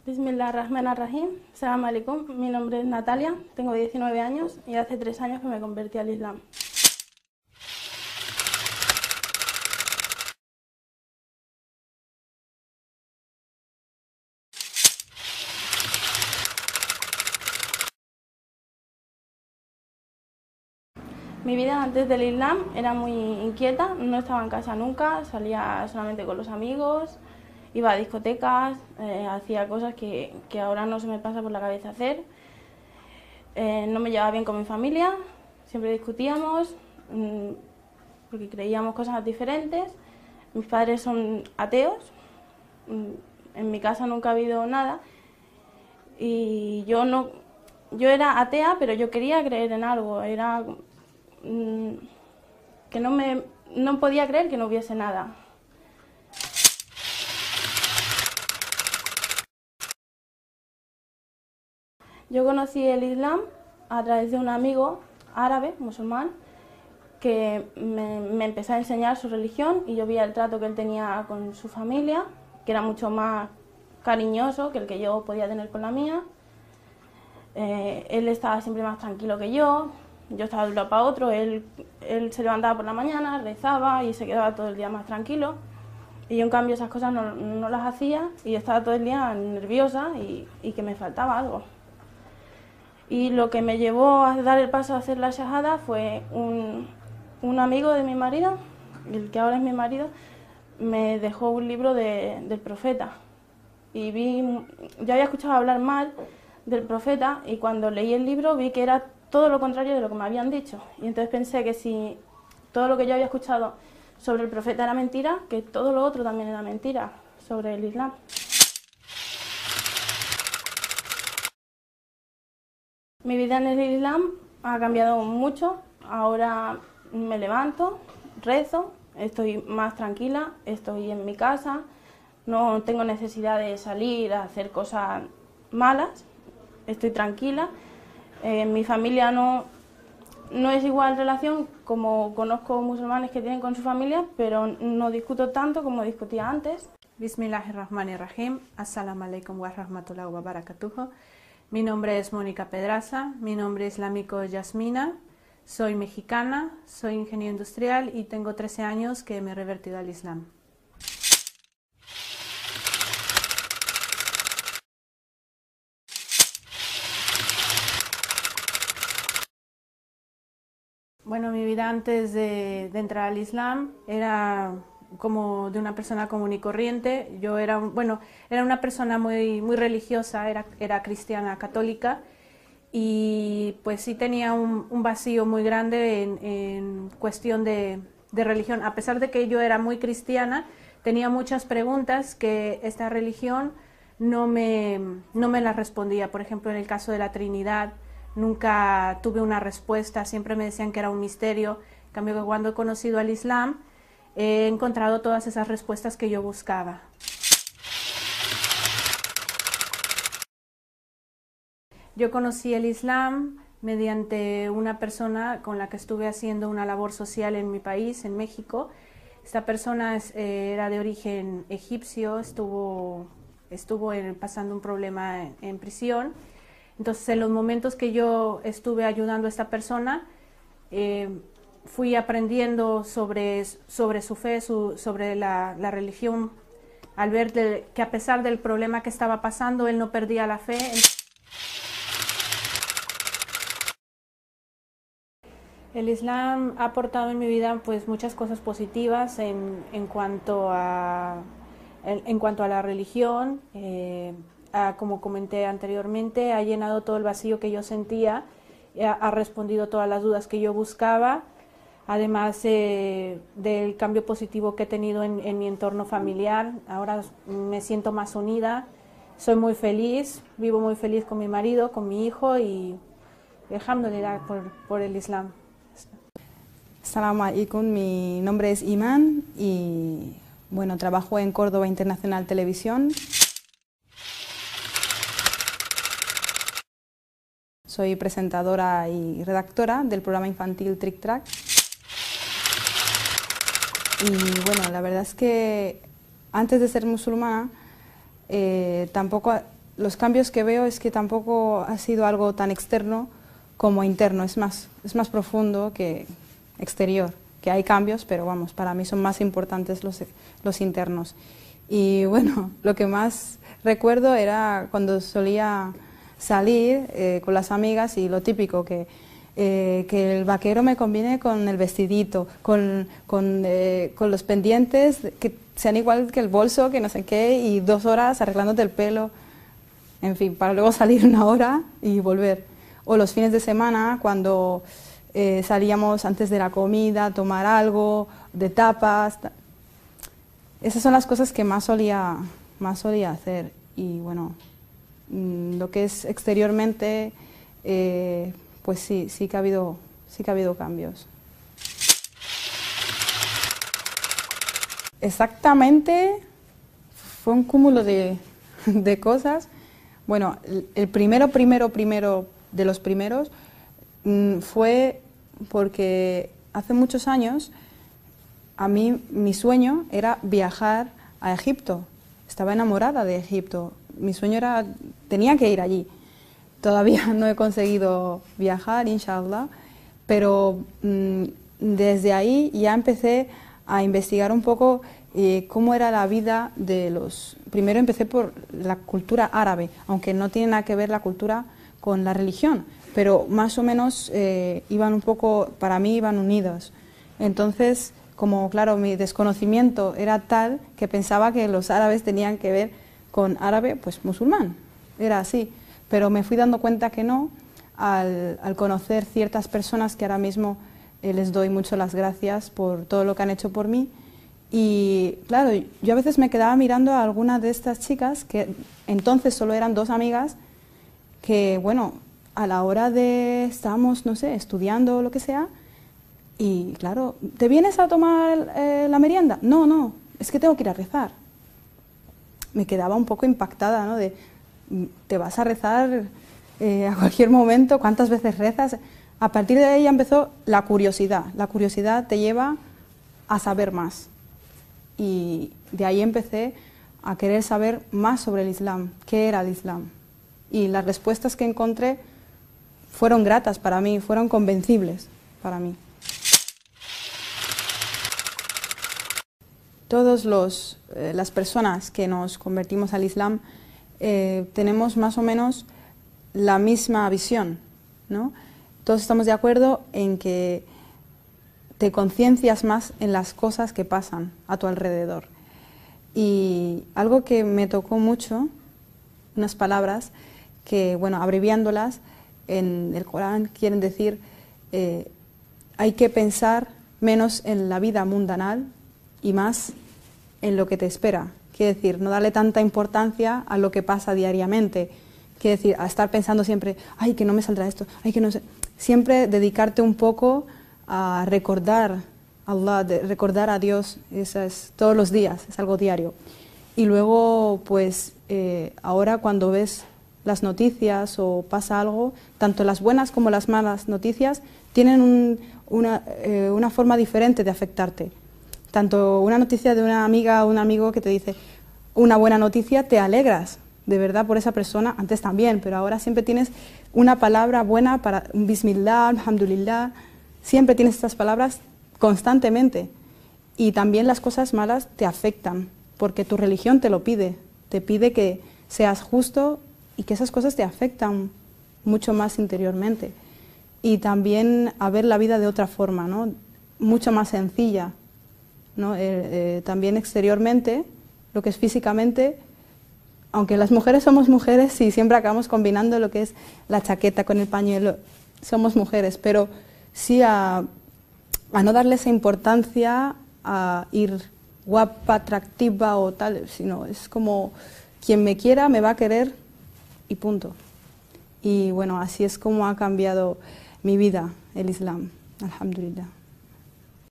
Bismillahirrahmanirrahim, Salam alaikum, mi nombre es Natalia, tengo 19 años y hace 3 años que me convertí al Islam. Mi vida antes del Islam era muy inquieta, no estaba en casa nunca, salía solamente con los amigos, iba a discotecas, hacía cosas que ahora no se me pasa por la cabeza hacer. No me llevaba bien con mi familia, siempre discutíamos porque creíamos cosas diferentes. Mis padres son ateos, en mi casa nunca ha habido nada y yo era atea, pero yo quería creer en algo, era que no podía creer que no hubiese nada. Yo conocí el Islam a través de un amigo árabe, musulmán, que me empezó a enseñar su religión y yo vi el trato que él tenía con su familia, que era mucho más cariñoso que el que yo podía tener con la mía. Él estaba siempre más tranquilo que yo estaba de un lado para otro, él se levantaba por la mañana, rezaba y se quedaba todo el día más tranquilo. Y yo en cambio esas cosas no las hacía y estaba todo el día nerviosa y que me faltaba algo. Y lo que me llevó a dar el paso a hacer la shahada fue un amigo de mi marido, el que ahora es mi marido, me dejó un libro del profeta. Y yo había escuchado hablar mal del profeta y cuando leí el libro vi que era todo lo contrario de lo que me habían dicho. Y entonces pensé que si todo lo que yo había escuchado sobre el profeta era mentira, que todo lo otro también era mentira sobre el Islam. Mi vida en el Islam ha cambiado mucho. Ahora me levanto, rezo, estoy más tranquila, estoy en mi casa, no tengo necesidad de salir a hacer cosas malas, estoy tranquila. En mi familia no es igual relación, como conozco musulmanes que tienen con su familia, pero no discuto tanto como discutía antes. Bismillahirrahmanirrahim. Assalamu alaikum wa rahmatullahi wa barakatuh. Mi nombre es Mónica Pedraza, mi nombre islámico es Yasmina, soy mexicana, soy ingeniero industrial y tengo 13 años que me he revertido al Islam. Bueno, mi vida antes de entrar al Islam era como de una persona común y corriente. Yo era una persona muy religiosa, era cristiana católica y pues sí tenía un vacío muy grande en cuestión de religión. A pesar de que yo era muy cristiana, tenía muchas preguntas que esta religión no me las respondía. Por ejemplo, en el caso de la Trinidad, nunca tuve una respuesta, siempre me decían que era un misterio. En cambio, cuando he conocido al Islam, he encontrado todas esas respuestas que yo buscaba. Yo conocí el Islam mediante una persona con la que estuve haciendo una labor social en mi país, en México. Esta persona era de origen egipcio, estuvo pasando un problema en prisión. Entonces, en los momentos que yo estuve ayudando a esta persona, fui aprendiendo sobre su fe, sobre la religión, al ver que a pesar del problema que estaba pasando, él no perdía la fe. El Islam ha aportado en mi vida pues muchas cosas positivas en cuanto a la religión. Como comenté anteriormente, ha llenado todo el vacío que yo sentía, ha respondido todas las dudas que yo buscaba, además del cambio positivo que he tenido en mi entorno familiar. Ahora me siento más unida, soy muy feliz, vivo muy feliz con mi marido, con mi hijo y alhamdulillah por el Islam. Assalamu alaikum, mi nombre es Iman y bueno, trabajo en Córdoba Internacional Televisión. Soy presentadora y redactora del programa infantil Trick Track. Y bueno, la verdad es que antes de ser musulmana, los cambios que veo es que tampoco ha sido algo tan externo como interno, es más profundo que exterior, que hay cambios, pero vamos, para mí son más importantes los internos. Y bueno, lo que más recuerdo era cuando solía salir con las amigas y lo típico, que que el vaquero me combine con el vestidito, con los pendientes que sean igual que el bolso, que no sé qué, y 2 horas arreglándote el pelo, en fin, para luego salir 1 hora y volver. O los fines de semana, cuando salíamos antes de la comida a tomar algo, de tapas. Esas son las cosas que más solía hacer. Y bueno, lo que es exteriormente, pues sí que ha habido cambios. Exactamente, fue un cúmulo de cosas. Bueno, el primero de los primeros fue porque hace muchos años a mí mi sueño era viajar a Egipto. Estaba enamorada de Egipto. Mi sueño era, tenía que ir allí. Todavía no he conseguido viajar, inshallah, pero desde ahí ya empecé a investigar un poco cómo era la vida de los... Primero empecé por la cultura árabe, aunque no tiene nada que ver la cultura con la religión, pero más o menos iban un poco, para mí iban unidos. Entonces, como claro, mi desconocimiento era tal que pensaba que los árabes tenían que ver con árabe, pues musulmán, era así. Pero me fui dando cuenta que no, al conocer ciertas personas que ahora mismo les doy mucho las gracias por todo lo que han hecho por mí. Y claro, yo a veces me quedaba mirando a algunas de estas chicas, que entonces solo eran 2 amigas, que bueno, a la hora de, estábamos, no sé, estudiando o lo que sea, y claro, ¿te vienes a tomar la merienda? No, no, es que tengo que ir a rezar. Me quedaba un poco impactada, ¿no? De, ¿te vas a rezar a cualquier momento? ¿Cuántas veces rezas? A partir de ahí empezó la curiosidad. La curiosidad te lleva a saber más. Y de ahí empecé a querer saber más sobre el Islam, qué era el Islam. Y las respuestas que encontré fueron gratas para mí, fueron convencibles para mí. Todas las personas que nos convertimos al Islam tenemos más o menos la misma visión, ¿no? Todos estamos de acuerdo en que te conciencias más en las cosas que pasan a tu alrededor. Y algo que me tocó mucho, unas palabras que, bueno, abreviándolas, en el Corán quieren decir hay que pensar menos en la vida mundanal y más en lo que te espera. Quiere decir, no darle tanta importancia a lo que pasa diariamente. Quiere decir, a estar pensando siempre, ay, que no me saldrá esto, ay, que no sé. Siempre dedicarte un poco a recordar a Allah, recordar a Dios, eso es todos los días, es algo diario. Y luego, pues, ahora cuando ves las noticias o pasa algo, tanto las buenas como las malas noticias tienen una forma diferente de afectarte. Tanto una noticia de una amiga o un amigo que te dice una buena noticia, te alegras de verdad por esa persona, antes también, pero ahora siempre tienes una palabra buena para un bismillah, alhamdulillah, siempre tienes estas palabras constantemente. Y también las cosas malas te afectan, porque tu religión te lo pide, te pide que seas justo y que esas cosas te afectan mucho más interiormente. Y también a ver la vida de otra forma, ¿no? Mucho más sencilla, ¿no? También exteriormente, lo que es físicamente, aunque las mujeres somos mujeres y siempre acabamos combinando lo que es la chaqueta con el pañuelo, somos mujeres, pero sí a no darle esa importancia a ir guapa, atractiva o tal, sino es como quien me quiera me va a querer y punto. Y bueno, así es como ha cambiado mi vida el Islam, alhamdulillah.